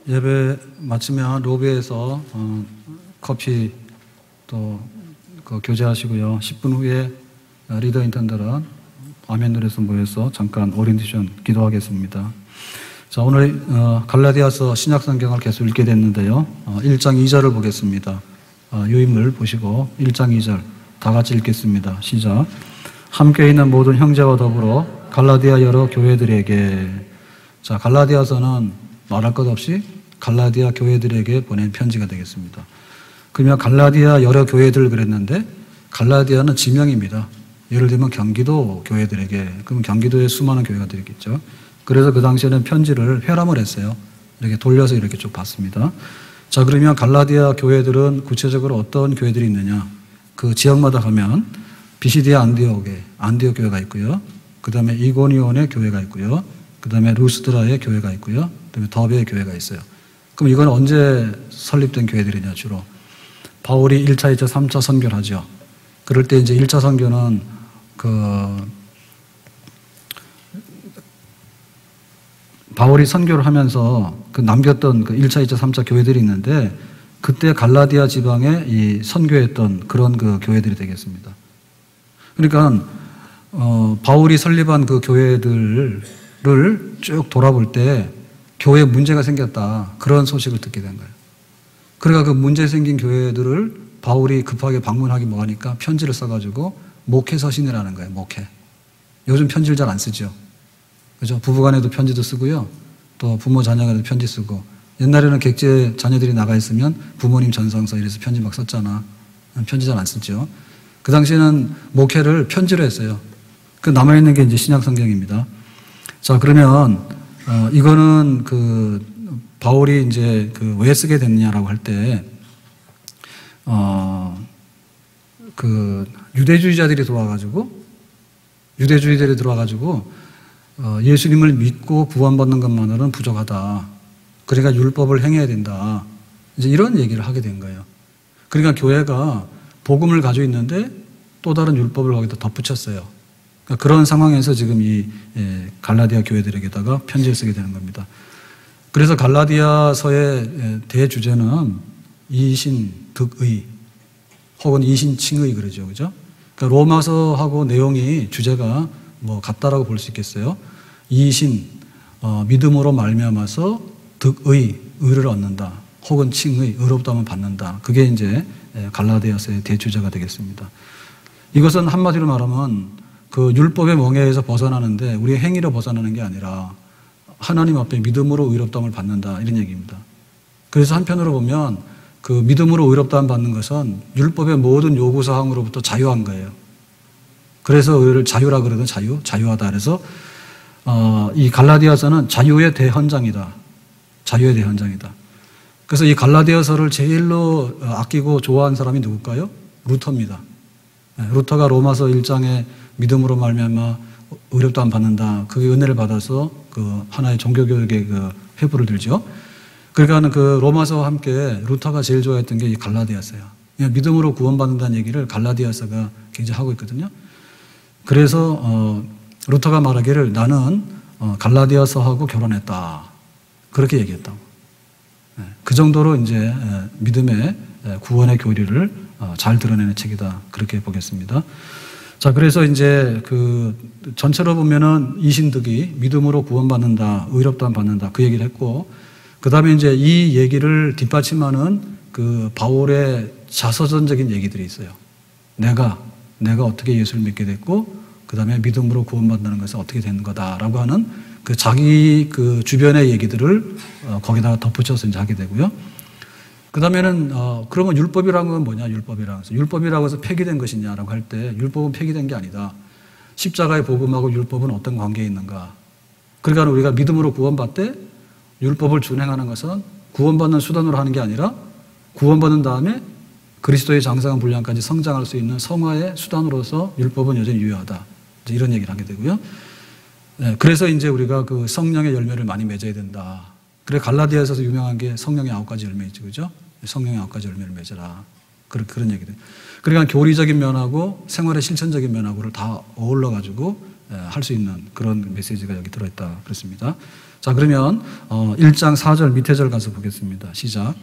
예배 마치면 로비에서 커피 또 교제하시고요. 10분 후에 리더 인턴들은 아멘노래에서 모여서 잠깐 오리엔테이션 기도하겠습니다. 자, 오늘 갈라디아서 신약성경을 계속 읽게 됐는데요. 1장 2절을 보겠습니다. 유인물 보시고 1장 2절 다 같이 읽겠습니다. 시작. 함께 있는 모든 형제와 더불어 갈라디아 여러 교회들에게. 자, 갈라디아서는 말할 것 없이 갈라디아 교회들에게 보낸 편지가 되겠습니다. 그러면 갈라디아 여러 교회들 그랬는데 갈라디아는 지명입니다. 예를 들면 경기도 교회들에게, 그럼 경기도에 수많은 교회가 되겠죠. 그래서 그 당시에는 편지를 회람을 했어요. 이렇게 돌려서 이렇게 쭉 봤습니다. 자, 그러면 갈라디아 교회들은 구체적으로 어떤 교회들이 있느냐? 그 지역마다 가면 비시디아 안디옥 교회가 있고요. 그 다음에 이고니온의 교회가 있고요. 그 다음에 루스드라의 교회가 있고요. 그 다음에 더베의 교회가 있어요. 그럼 이건 언제 설립된 교회들이냐, 주로? 바울이 1차, 2차, 3차 선교를 하죠. 그럴 때 이제 1차 선교는 바울이 선교를 하면서 남겼던 1차, 2차, 3차 교회들이 있는데 그때 갈라디아 지방에 이 선교했던 그런 교회들이 되겠습니다. 그러니까 바울이 설립한 그 교회들을 쭉 돌아볼 때 교회에 문제가 생겼다, 그런 소식을 듣게 된 거예요. 그러니까 그 문제 생긴 교회들을 바울이 급하게 방문하기 뭐하니까 편지를 써가지고 목회 서신이라는 거예요. 목회. 요즘 편지를 잘 안 쓰죠. 그죠? 부부간에도 편지도 쓰고요. 또 부모 자녀간에도 편지 쓰고. 옛날에는 객지에 자녀들이 나가 있으면 부모님 전성서 이래서 편지 막 썼잖아. 편지 잘 안 쓰죠. 그 당시에는 목회를 편지로 했어요. 그 남아있는 게 이제 신약 성경입니다. 자, 그러면 이거는 바울이 이제 왜 쓰게 됐냐라고 할 때 유대주의자들이 들어와가지고 예수님을 믿고 구원받는 것만으로는 부족하다. 그러니까 율법을 행해야 된다. 이제 이런 얘기를 하게 된 거예요. 그러니까 교회가 복음을 가지고 있는데 또 다른 율법을 거기다 덧붙였어요. 그러니까 그런 상황에서 지금 이 갈라디아 교회들에게다가 편지를 쓰게 되는 겁니다. 그래서 갈라디아서의 대주제는 이신 득의 혹은 이신 칭의 그러죠. 그죠? 그러니까 로마서하고 내용이 주제가 같다라고 볼 수 있겠어요. 이신, 믿음으로 말미암아서 득의, 의를 얻는다. 혹은 칭의, 의롭다함을 받는다. 그게 이제 갈라디아서의 대주제가 되겠습니다. 이것은 한마디로 말하면 율법의 멍에에서 벗어나는데 우리의 행위로 벗어나는 게 아니라 하나님 앞에 믿음으로 의롭다함을 받는다, 이런 얘기입니다. 그래서 한편으로 보면 믿음으로 의롭다함을 받는 것은 율법의 모든 요구사항으로부터 자유한 거예요. 그래서 의를 자유라 그러든 자유하다. 그래서 이 갈라디아서는 자유의 대헌장이다. 자유의 대헌장이다. 그래서 이 갈라디아서를 제일로 아끼고 좋아한 사람이 누굴까요? 루터입니다. 루터가 로마서 1장에 믿음으로 말미암아 의롭다함 받는다. 그 은혜를 받아서 하나의 종교교육의 회부를 들죠. 그러니까 로마서와 함께 루터가 제일 좋아했던 게 이 갈라디아서예요. 믿음으로 구원받는다는 얘기를 갈라디아서가 굉장히 하고 있거든요. 그래서 루터가 말하기를 나는 갈라디아서하고 결혼했다. 그렇게 얘기했다고. 그 정도로 이제 믿음의 구원의 교리를 잘 드러내는 책이다. 그렇게 보겠습니다. 자, 그래서 이제 전체로 보면은 이신득이 믿음으로 구원받는다, 의롭다함 받는다, 그 얘기를 했고, 그 다음에 이제 이 얘기를 뒷받침하는 바울의 자서전적인 얘기들이 있어요. 내가 어떻게 예수를 믿게 됐고, 그 다음에 믿음으로 구원받는 것은 어떻게 되는 거다라고 하는 자기 주변의 얘기들을 거기다가 덧붙여서 이제 하게 되고요. 그 다음에는 그러면 율법이라는 건 뭐냐? 율법이라고 해서 폐기된 것이냐라고 할 때 율법은 폐기된 게 아니다. 십자가의 복음하고 율법은 어떤 관계에 있는가? 그러니까 우리가 믿음으로 구원받되 율법을 준행하는 것은 구원받는 수단으로 하는 게 아니라 구원받은 다음에 그리스도의 장성한 분량까지 성장할 수 있는 성화의 수단으로서 율법은 여전히 유효하다. 이제 이런 얘기를 하게 되고요. 그래서 이제 우리가 성령의 열매를 많이 맺어야 된다. 그래 갈라디아에서 유명한 게 성령의 9가지 열매 있죠, 그죠? 성령의 9가지 열매를 맺어라. 그런 얘기들. 그러니까 교리적인 면하고 생활의 실천적인 면하고를 다 어울러 가지고 할 수 있는 그런 메시지가 여기 들어있다 그렇습니다. 자, 그러면 1장 4절 밑에 절 가서 보겠습니다. 시작.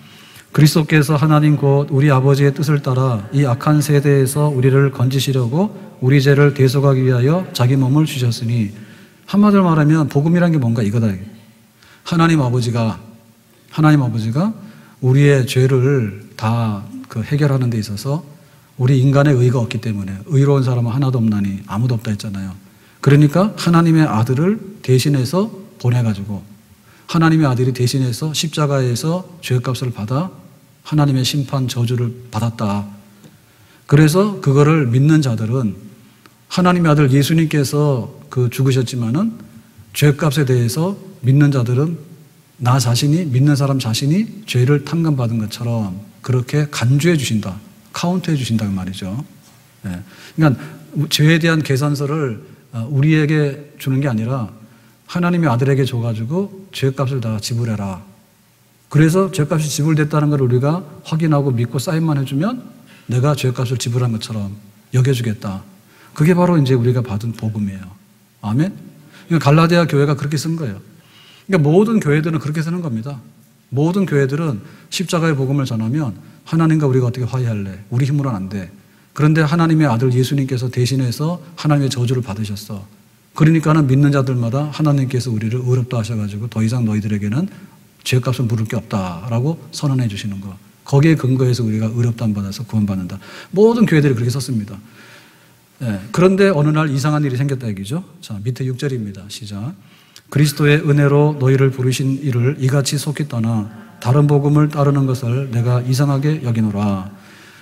그리스도께서 하나님 곧 우리 아버지의 뜻을 따라 이 악한 세대에서 우리를 건지시려고 우리 죄를 대속하기 위하여 자기 몸을 주셨으니, 한마디로 말하면 복음이란 게 뭔가 이거다. 하나님 아버지가 우리의 죄를 다 해결하는 데 있어서 우리 인간의 의가 없기 때문에 의로운 사람은 하나도 없나니 아무도 없다 했잖아요. 그러니까 하나님의 아들을 대신해서 보내가지고 하나님의 아들이 대신해서 십자가에서 죄값을 받아 하나님의 심판 저주를 받았다. 그래서 그거를 믿는 자들은 하나님의 아들 예수님께서 죽으셨지만은 죄값에 대해서 믿는 자들은 나 자신이, 믿는 사람 자신이 죄를 탕감받은 것처럼 그렇게 간주해 주신다. 카운트해 주신다는 말이죠. 네. 그러니까 죄에 대한 계산서를 우리에게 주는 게 아니라 하나님의 아들에게 줘가지고 죄값을 다 지불해라. 그래서 죄값이 지불됐다는 걸 우리가 확인하고 믿고 사인만 해주면 내가 죄값을 지불한 것처럼 여겨주겠다. 그게 바로 이제 우리가 받은 복음이에요. 아멘? 그러니까 갈라디아 교회가 그렇게 쓴 거예요. 그러니까 모든 교회들은 그렇게 쓰는 겁니다. 모든 교회들은 십자가의 복음을 전하면 하나님과 우리가 어떻게 화해할래? 우리 힘으로는 안 돼. 그런데 하나님의 아들 예수님께서 대신해서 하나님의 저주를 받으셨어. 그러니까는 믿는 자들마다 하나님께서 우리를 의롭다 하셔가지고 더 이상 너희들에게는 죄값을 물을 게 없다라고 선언해 주시는 거. 거기에 근거해서 우리가 의롭다함 받아서 구원받는다. 모든 교회들이 그렇게 썼습니다. 네. 그런데 어느 날 이상한 일이 생겼다 얘기죠. 자, 밑에 6절입니다. 시작. 그리스도의 은혜로 너희를 부르신 이를 이같이 속히 떠나 다른 복음을 따르는 것을 내가 이상하게 여기노라.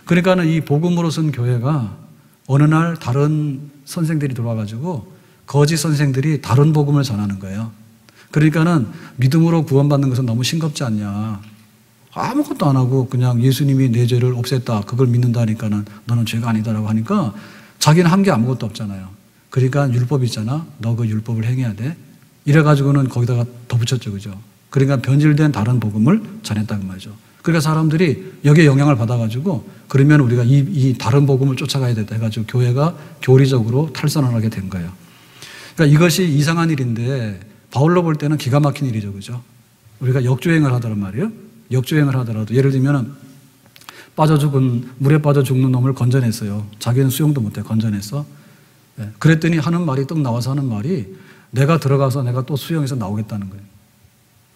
그러니까는 이 복음으로 쓴 교회가 어느 날 다른 선생들이 들어와가지고 거짓 선생들이 다른 복음을 전하는 거예요. 그러니까는 믿음으로 구원받는 것은 너무 싱겁지 않냐. 아무것도 안 하고 그냥 예수님이 내 죄를 없앴다. 그걸 믿는다니까는 너는 죄가 아니다라고 하니까 자기는 한 게 아무것도 없잖아요. 그러니까 율법이 있잖아. 너 그 율법을 행해야 돼. 이래가지고는 거기다가 덧붙였죠. 그죠? 그러니까 변질된 다른 복음을 전했다는 말이죠. 그러니까 사람들이 여기에 영향을 받아가지고 그러면 우리가 이 다른 복음을 쫓아가야 된다 해가지고 교회가 교리적으로 탈선을 하게 된 거예요. 그러니까 이것이 이상한 일인데 바울로 볼 때는 기가 막힌 일이죠. 그죠? 우리가 역주행을 하더란 말이에요. 역주행을 하더라도 예를 들면은 물에 빠져 죽는 놈을 건져냈어요. 자기는 수영도 못해 건져냈어. 네. 그랬더니 하는 말이 떡 나와서 하는 말이 내가 들어가서 내가 또 수영해서 나오겠다는 거예요.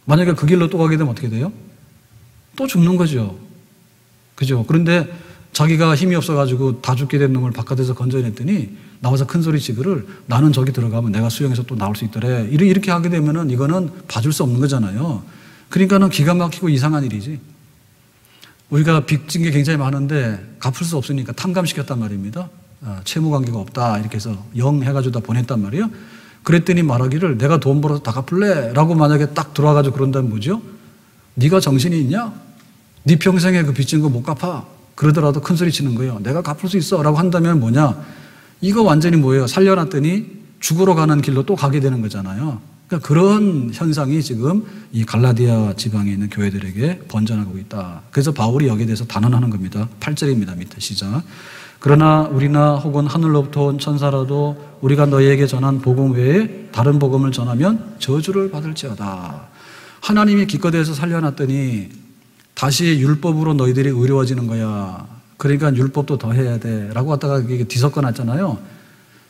만약에 그 길로 또 가게 되면 어떻게 돼요? 또 죽는 거죠. 그죠? 그런데 자기가 힘이 없어가지고 다 죽게 된 놈을 바깥에서 건져냈더니 나와서 큰 소리 치기를 나는 저기 들어가면 내가 수영해서 또 나올 수 있더래. 이렇게 하게 되면은 이거는 봐줄 수 없는 거잖아요. 그러니까는 기가 막히고 이상한 일이지. 우리가 빚진 게 굉장히 많은데 갚을 수 없으니까 탕감시켰단 말입니다. 채무 관계가 없다. 이렇게 해서 영 해가지고 다 보냈단 말이에요. 그랬더니 말하기를 내가 돈 벌어서 다 갚을래? 라고 만약에 딱 들어와가지고 그런다면 뭐죠? 네가 정신이 있냐? 네 평생에 그 빚진 거 못 갚아. 그러더라도 큰 소리 치는 거예요. 내가 갚을 수 있어. 라고 한다면 뭐냐? 이거 완전히 뭐예요? 살려놨더니 죽으러 가는 길로 또 가게 되는 거잖아요. 그러니까 그런 현상이 지금 이 갈라디아 지방에 있는 교회들에게 번져나가고 있다. 그래서 바울이 여기에 대해서 단언하는 겁니다. 8절입니다. 밑에 시작. 그러나 우리나 혹은 하늘로부터 온 천사라도 우리가 너희에게 전한 복음 외에 다른 복음을 전하면 저주를 받을지어다. 하나님이 기껏해서 살려놨더니 다시 율법으로 너희들이 의로워지는 거야. 그러니까 율법도 더 해야 돼. 라고 갖다가 이게 뒤섞어 놨잖아요.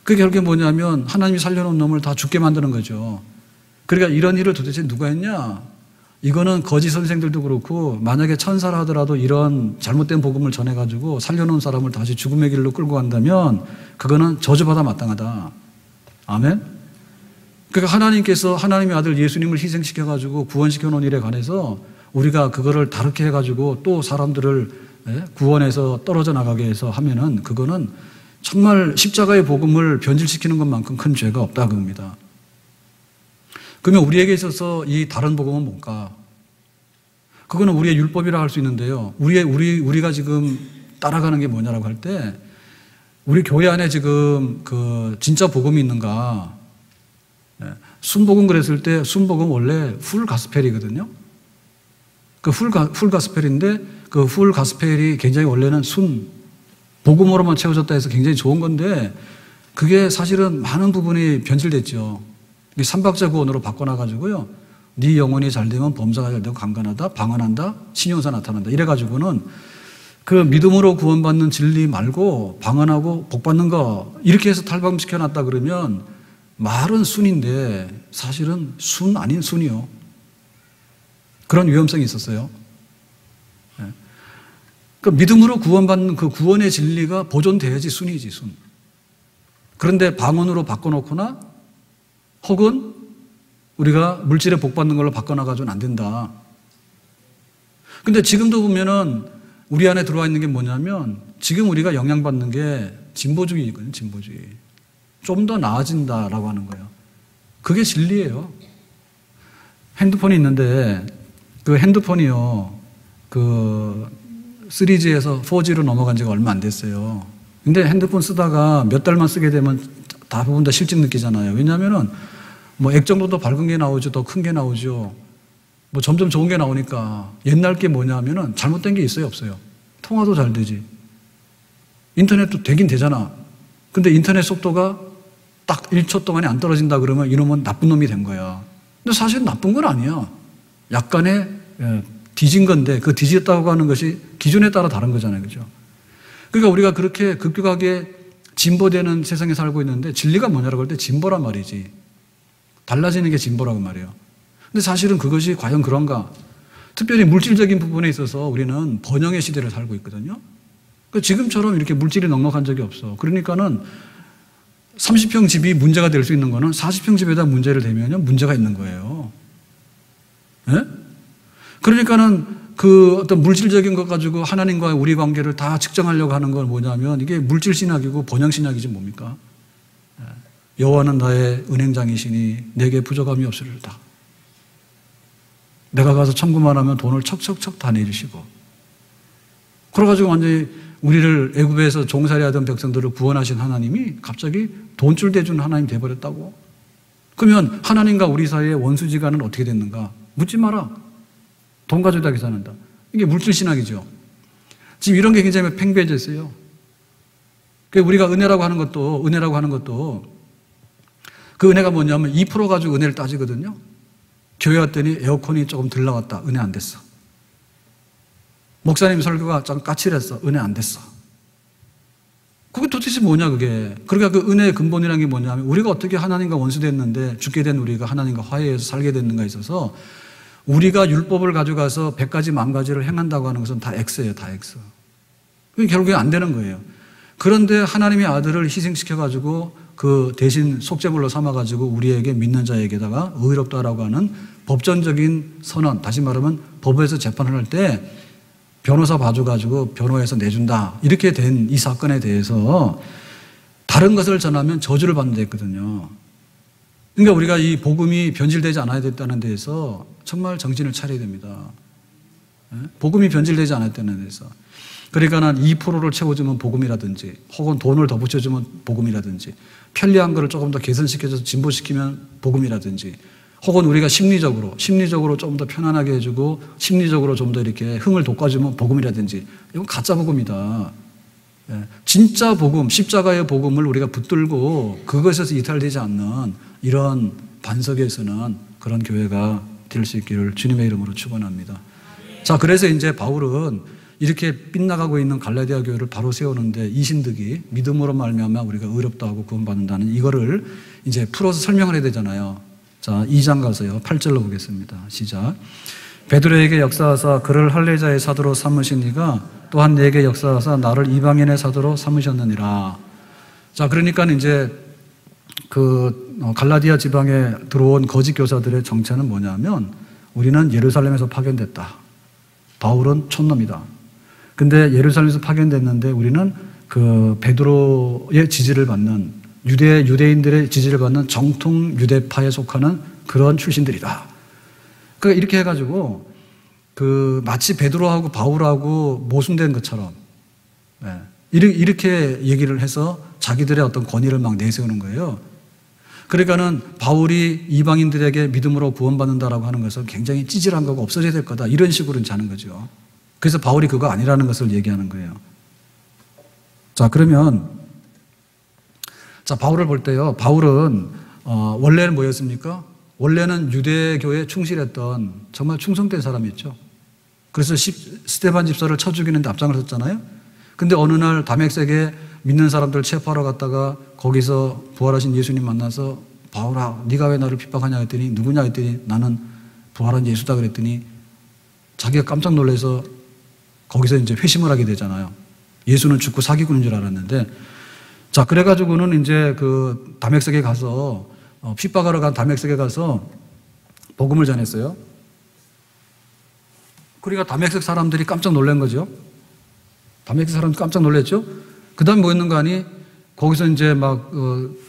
그게 결국에 뭐냐면 하나님이 살려놓은 놈을 다 죽게 만드는 거죠. 그러니까 이런 일을 도대체 누가 했냐? 이거는 거짓 선생들도 그렇고 만약에 천사라 하더라도 이런 잘못된 복음을 전해가지고 살려놓은 사람을 다시 죽음의 길로 끌고 간다면 그거는 저주받아 마땅하다. 아멘? 그러니까 하나님께서 하나님의 아들 예수님을 희생시켜가지고 구원시켜 놓은 일에 관해서 우리가 그거를 다르게 해가지고 또 사람들을 구원해서 떨어져 나가게 해서 하면은 그거는 정말 십자가의 복음을 변질시키는 것만큼 큰 죄가 없다 그겁니다. 그러면 우리에게 있어서 이 다른 복음은 뭘까? 그거는 우리의 율법이라 할 수 있는데요. 우리가 지금 따라가는 게 뭐냐라고 할 때 우리 교회 안에 지금 그 진짜 복음이 있는가? 순복음 그랬을 때 순복음 원래 풀 가스펠이거든요. 그 풀 가스펠인데 그 풀 가스펠이 굉장히 원래는 복음으로만 채워졌다 해서 굉장히 좋은 건데 그게 사실은 많은 부분이 변질됐죠. 삼박자 구원으로 바꿔놔가지고요. 네 영혼이 잘 되면 범사가 잘 되고 강건하다, 방언한다, 신용사 나타난다. 이래가지고는 그 믿음으로 구원받는 진리 말고 방언하고 복받는 거 이렇게 해서 탈바꿈시켜놨다 그러면 말은 순인데 사실은 순 아닌 순이요. 그런 위험성이 있었어요. 그 믿음으로 구원받는 그 구원의 진리가 보존돼야지 순이지 순. 그런데 방언으로 바꿔놓거나 혹은 우리가 물질에 복받는 걸로 바꿔놔가지고는 안 된다. 근데 지금도 보면은 우리 안에 들어와 있는 게 뭐냐면 지금 우리가 영향받는 게 진보주의거든요. 진보주의. 좀 더 나아진다라고 하는 거예요. 그게 진리예요. 핸드폰이 있는데 그 핸드폰이요. 그 3G에서 4G로 넘어간 지가 얼마 안 됐어요. 근데 핸드폰 쓰다가 몇 달만 쓰게 되면 대부분 다 실증 느끼잖아요. 왜냐하면은 뭐 액정도 밝은 게 나오죠. 더 큰 게 나오죠. 뭐 점점 좋은 게 나오니까 옛날 게 뭐냐면은 잘못된 게 있어요, 없어요? 통화도 잘 되지. 인터넷도 되긴 되잖아. 근데 인터넷 속도가 딱 1초 동안에 안 떨어진다 그러면 이놈은 나쁜 놈이 된 거야. 근데 사실 나쁜 건 아니야. 약간의 뒤진 건데 그 뒤졌다고 하는 것이 기준에 따라 다른 거잖아요. 그죠? 그러니까 우리가 그렇게 급격하게 진보되는 세상에 살고 있는데 진리가 뭐냐라고 할 때 진보란 말이지. 달라지는 게 진보라고 말이에요. 근데 사실은 그것이 과연 그런가? 특별히 물질적인 부분에 있어서 우리는 번영의 시대를 살고 있거든요. 그러니까 지금처럼 이렇게 물질이 넉넉한 적이 없어. 그러니까는 30평 집이 문제가 될 수 있는 거는 40평 집에다 문제를 대면 문제가 있는 거예요. 예? 그러니까는 그 어떤 물질적인 것 가지고 하나님과 우리 관계를 다 측정하려고 하는 건 뭐냐면 이게 물질 신학이고 번영 신학이지 뭡니까? 여호와는 나의 은행장이시니 내게 부족함이 없으리로다. 내가 가서 청구만 하면 돈을 척척척 다 내주시고 그래가지고 완전히 우리를 애굽에서 종살이하던 백성들을 구원하신 하나님이 갑자기 돈줄 대주는 하나님 돼버렸다고? 그러면 하나님과 우리 사이의 원수지간은 어떻게 됐는가? 묻지 마라. 돈 가지고 다 계산한다. 이게 물질신학이죠. 지금 이런 게 굉장히 팽배해져 있어요. 우리가 은혜라고 하는 것도 그 은혜가 뭐냐면 2% 가지고 은혜를 따지거든요. 교회 왔더니 에어컨이 조금 덜 나왔다. 은혜 안 됐어. 목사님 설교가 좀 까칠했어. 은혜 안 됐어. 그게 도대체 뭐냐 그게. 그러니까 그 은혜의 근본이라는 게 뭐냐면 우리가 어떻게 하나님과 원수됐는데 죽게 된 우리가 하나님과 화해해서 살게 됐는가에 있어서 우리가 율법을 가져가서 100가지 10,000가지를 행한다고 하는 것은 다 X예요. 다 X. 그게 결국에 안 되는 거예요. 그런데 하나님의 아들을 희생시켜가지고 그 대신 속죄물로 삼아가지고 우리에게 믿는 자에게다가 의롭다라고 하는 법전적인 선언, 다시 말하면 법에서 재판을 할 때 변호사 봐줘가지고 변호해서 내준다. 이렇게 된 이 사건에 대해서 다른 것을 전하면 저주를 받는 데 있거든요. 그러니까 우리가 이 복음이 변질되지 않아야 됐다는 데에서 정말 정신을 차려야 됩니다. 복음이 변질되지 않았다는 데에서. 그러니까 난 2%를 채워주면 복음이라든지 혹은 돈을 더 붙여주면 복음이라든지 편리한 거를 조금 더 개선시켜줘서 진보시키면 복음이라든지 혹은 우리가 심리적으로 좀 더 편안하게 해주고 심리적으로 좀 더 이렇게 흥을 돋궈주면 복음이라든지 이건 가짜 복음이다. 진짜 복음, 십자가의 복음을 우리가 붙들고 그것에서 이탈되지 않는 이런 반석에서는 그런 교회가 될 수 있기를 주님의 이름으로 축원합니다. 자, 그래서 이제 바울은 이렇게 빗나가고 있는 갈라디아 교회를 바로 세우는데 이 신득이 믿음으로 말미암아 우리가 의롭다 하고 구원받는다는 이거를 이제 풀어서 설명을 해야 되잖아요. 자, 2장 가서요. 8절로 보겠습니다. 시작. 베드로에게 역사하사 그를 할례자의 사도로 삼으신 이가 또한 내게 역사하사 나를 이방인의 사도로 삼으셨느니라. 자, 그러니까 이제 그 갈라디아 지방에 들어온 거짓 교사들의 정체는 뭐냐면 우리는 예루살렘에서 파견됐다. 바울은 촌놈이다. 근데 예루살렘에서 파견됐는데 우리는 그 베드로의 지지를 받는 유대인들의 지지를 받는 정통 유대파에 속하는 그런 출신들이다. 그러니까 이렇게 해가지고 그 마치 베드로하고 바울하고 모순된 것처럼 이렇게 얘기를 해서 자기들의 어떤 권위를 막 내세우는 거예요. 그러니까는 바울이 이방인들에게 믿음으로 구원받는다라고 하는 것은 굉장히 찌질한 거고 없어져야 될 거다. 이런 식으로 자는 거죠. 그래서 바울이 그거 아니라는 것을 얘기하는 거예요. 자, 그러면 자, 바울을 볼 때요. 바울은 원래는 뭐였습니까? 원래는 유대교에 충실했던 정말 충성된 사람이었죠. 그래서 스데반 집사를 쳐 죽이는데 앞장을 섰잖아요. 근데 어느 날 다메섹에 믿는 사람들 체포하러 갔다가 거기서 부활하신 예수님 만나서 바울아, 네가 왜 나를 핍박하냐 했더니 누구냐 했더니 나는 부활한 예수다 그랬더니 자기가 깜짝 놀라서 거기서 이제 회심을 하게 되잖아요. 예수는 죽고 사기꾼인 줄 알았는데, 자, 그래가지고는 이제 그 다메섹에 가서 핍박하러 간 다메섹에 가서 복음을 전했어요. 그러니까 다메섹 사람들이 깜짝 놀란 거죠. 다메섹 사람들 깜짝 놀랐죠. 그 다음에 뭐였는가 하니 거기서 이제 막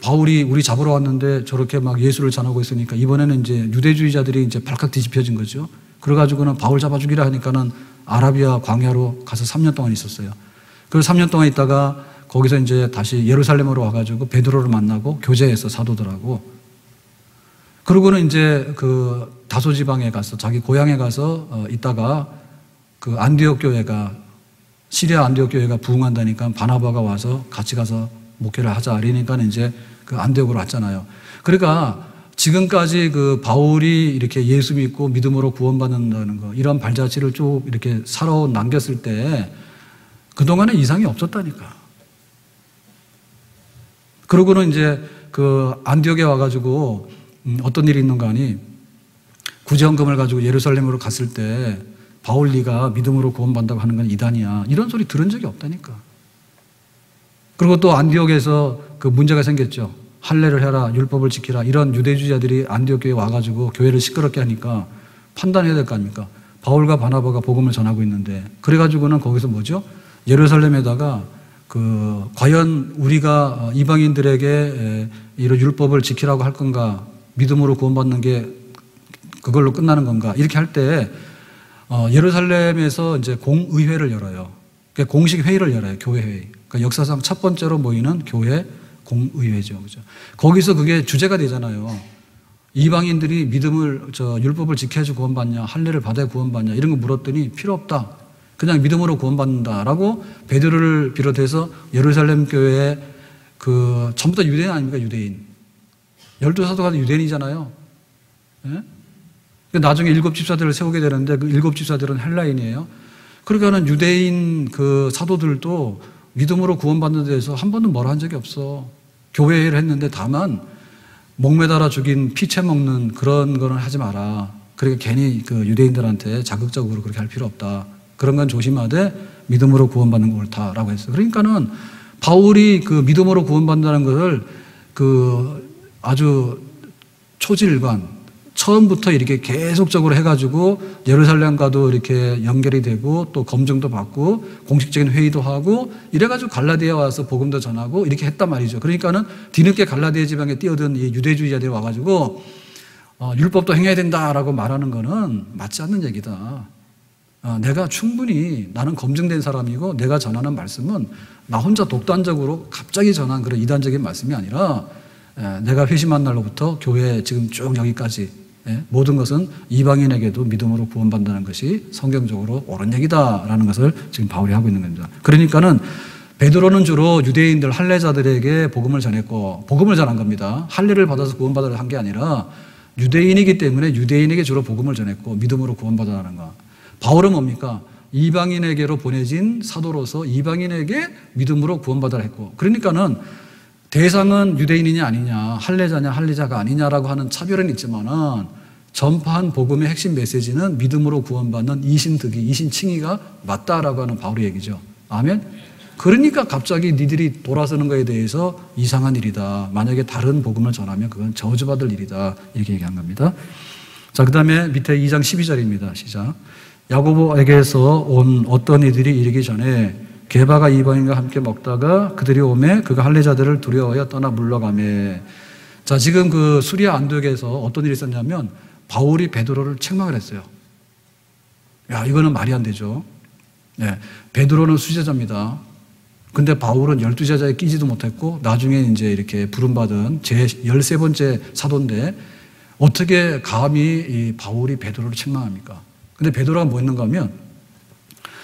바울이 우리 잡으러 왔는데 저렇게 막 예수를 전하고 있으니까 이번에는 이제 유대주의자들이 이제 발칵 뒤집혀진 거죠. 그래가지고는 바울 잡아 죽이라 하니까는 아라비아 광야로 가서 3년 동안 있었어요. 그래서 3년 동안 있다가 거기서 이제 다시 예루살렘으로 와가지고 베드로를 만나고 교제했어, 사도들하고. 그러고는 이제 그 다소 지방에 가서 자기 고향에 가서 있다가 그 안디옥 교회가, 시리아 안디옥 교회가 부흥한다니까 바나바가 와서 같이 가서 목회를 하자 이러니까 이제 그 안디옥으로 왔잖아요. 그러니까 지금까지 그 바울이 이렇게 예수 믿고 믿음으로 구원받는다는 거, 이런 발자취를 쭉 이렇게 살아 남겼을 때 그동안에 이상이 없었다니까. 그러고는 이제 그 안디옥에 와가지고 어떤 일이 있는가 하니 구제헌금을 가지고 예루살렘으로 갔을 때 바울 네가 믿음으로 구원받는다고 하는 건 이단이야, 이런 소리 들은 적이 없다니까. 그리고 또 안디옥에서 그 문제가 생겼죠. 할례를 해라, 율법을 지키라, 이런 유대주의자들이 안디옥 교회에 와가지고 교회를 시끄럽게 하니까 판단해야 될 거 아닙니까? 바울과 바나바가 복음을 전하고 있는데, 그래가지고는 거기서 뭐죠? 예루살렘에다가 그 과연 우리가 이방인들에게 이런 율법을 지키라고 할 건가, 믿음으로 구원받는 게 그걸로 끝나는 건가, 이렇게 할 때 예루살렘에서 이제 공의회를 열어요. 그러니까 공식 회의를 열어요. 교회 회의. 그러니까 역사상 첫 번째로 모이는 교회 공의회죠. 그죠? 거기서 그게 주제가 되잖아요. 이방인들이 율법을 지켜야지 구원받냐, 할례를 받아야 구원받냐, 이런 거 물었더니 필요 없다, 그냥 믿음으로 구원받는다라고 베드로를 비롯해서 예루살렘 교회에 그 전부 다 유대인 아닙니까? 유대인. 12사도가 유대인이잖아요. 예? 나중에 7집사들을 세우게 되는데 그 7집사들은 헬라인이에요. 그러니까는 유대인 그 사도들도 믿음으로 구원받는 데에서 한 번도 뭐라 한 적이 없어. 교회를 했는데 다만 목매달아 죽인 피채 먹는 그런 거는 하지 마라. 그러니까 괜히 그 유대인들한테 자극적으로 그렇게 할 필요 없다. 그런 건 조심하되 믿음으로 구원받는 거 옳다라고 했어요. 그러니까는 바울이 그 믿음으로 구원받는다는 것을 그 아주 초질관, 처음부터 이렇게 계속적으로 해가지고 예루살렘과도 이렇게 연결이 되고 또 검증도 받고 공식적인 회의도 하고 이래가지고 갈라디아에 와서 복음도 전하고 이렇게 했단 말이죠. 그러니까는 뒤늦게 갈라디아 지방에 뛰어든 이 유대주의자들이 와가지고 율법도 행해야 된다라고 말하는 거는 맞지 않는 얘기다. 내가 충분히 나는 검증된 사람이고 내가 전하는 말씀은 나 혼자 독단적으로 갑자기 전한 그런 이단적인 말씀이 아니라 내가 회심한 날로부터 교회 지금 쭉 여기까지 모든 것은 이방인에게도 믿음으로 구원받는다는 것이 성경적으로 옳은 얘기다라는 것을 지금 바울이 하고 있는 겁니다. 그러니까는 베드로는 주로 유대인들 할례자들에게 복음을 전했고 복음을 전한 겁니다. 할례를 받아서 구원받으려 한 게 아니라 유대인이기 때문에 유대인에게 주로 복음을 전했고 믿음으로 구원받으라는 거. 바울은 뭡니까? 이방인에게로 보내진 사도로서 이방인에게 믿음으로 구원받으라 했고, 그러니까는 대상은 유대인이냐 아니냐, 할례자냐 할례자가 아니냐라고 하는 차별은 있지만은 전파한 복음의 핵심 메시지는 믿음으로 구원받는 이신득이, 이신칭의가 맞다라고 하는 바울의 얘기죠. 아멘? 그러니까 갑자기 니들이 돌아서는 거에 대해서 이상한 일이다. 만약에 다른 복음을 전하면 그건 저주받을 일이다. 이렇게 얘기한 겁니다. 자, 그 다음에 밑에 2장 12절입니다. 시작. 야고보에게서 온 어떤 이들이 이르기 전에 게바가 이방인과 함께 먹다가 그들이 오매 그가 할례자들을 두려워하여 떠나 물러가매. 자, 지금 그 수리아 안디옥에서 어떤 일이 있었냐면 바울이 베드로를 책망을 했어요. 야, 이거는 말이 안 되죠. 네, 베드로는 수제자입니다. 근데 바울은 12제자에 끼지도 못했고 나중에 이제 이렇게 부름받은 제 13번째 사도인데 어떻게 감히 이 바울이 베드로를 책망합니까? 근데 베드로가 뭐 했는가 하면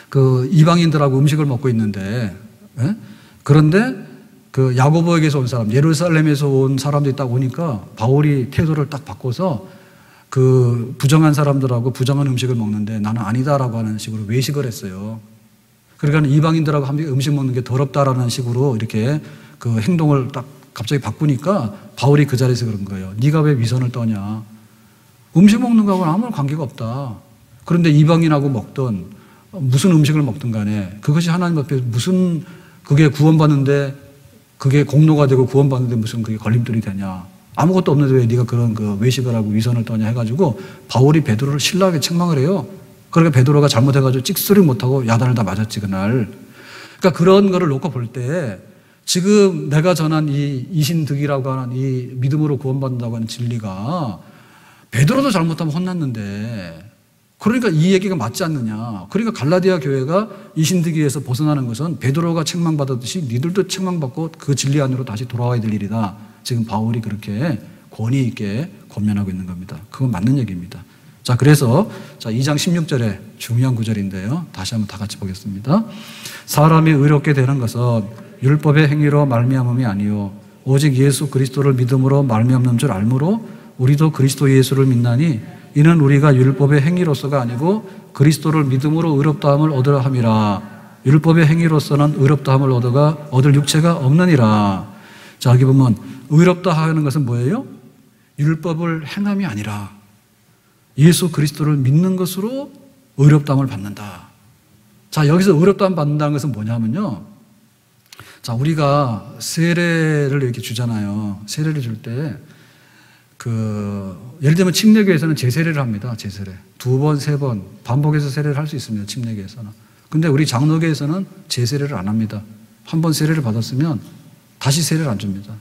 그 이방인들하고 음식을 먹고 있는데, 그런데 그 야고보에게서 온 사람, 예루살렘에서 온 사람들이 딱 오니까 바울이 태도를 딱 바꿔서 그 부정한 사람들하고 부정한 음식을 먹는데 나는 아니다라고 하는 식으로 외식을 했어요. 그러니까 이방인들하고 함께 음식 먹는 게 더럽다라는 식으로 이렇게 그 행동을 딱 갑자기 바꾸니까 바울이 그 자리에서 그런 거예요. 네가 왜 위선을 떠냐? 음식 먹는 거하고는 아무 관계가 없다. 그런데 이방인하고 먹던 무슨 음식을 먹든 간에 그것이 하나님 앞에 무슨 그게 구원받는데 그게 공로가 되고 구원받는데 무슨 그게 걸림돌이 되냐. 아무것도 없는데 왜 네가 그런 그 외식을 하고 위선을 떠냐 해가지고 바울이 베드로를 신랄하게 책망을 해요. 그러니까 베드로가 잘못해가지고 찍소리 못하고 야단을 다 맞았지 그날. 그러니까 그런 거를 놓고 볼 때 지금 내가 전한 이 이신득이라고 하는 이 믿음으로 구원받는다고 하는 진리가 베드로도 잘못하면 혼났는데 그러니까 이 얘기가 맞지 않느냐. 그러니까 갈라디아 교회가 이신득이에서 벗어나는 것은 베드로가 책망받았듯이 니들도 책망받고 그 진리 안으로 다시 돌아와야 될 일이다. 지금 바울이 그렇게 권위 있게 권면하고 있는 겁니다. 그건 맞는 얘기입니다. 자, 그래서 2장 16절에 중요한 구절인데요. 다시 한번 다 같이 보겠습니다. 사람이 의롭게 되는 것은 율법의 행위로 말미암음이 아니요 오직 예수 그리스도를 믿음으로 말미암는 줄 알므로 우리도 그리스도 예수를 믿나니 이는 우리가 율법의 행위로서가 아니고 그리스도를 믿음으로 의롭다함을 얻으라 함이라. 율법의 행위로서는 의롭다함을 얻을 육체가 없느니라. 자, 여기 보면 의롭다 하는 것은 뭐예요? 율법을 행함이 아니라 예수 그리스도를 믿는 것으로 의롭다함을 받는다. 자, 여기서 의롭다함 받는다는 것은 뭐냐면요. 자, 우리가 세례를 이렇게 주잖아요. 세례를 줄 때 예를 들면 침례교에서는 제세례를 합니다. 제세례. 2번, 3번 반복해서 세례를 할 수 있습니다. 침례교에서는. 근데 우리 장로교에서는 제세례를 안 합니다. 한 번 세례를 받았으면 다시 세례를 안 줍니다.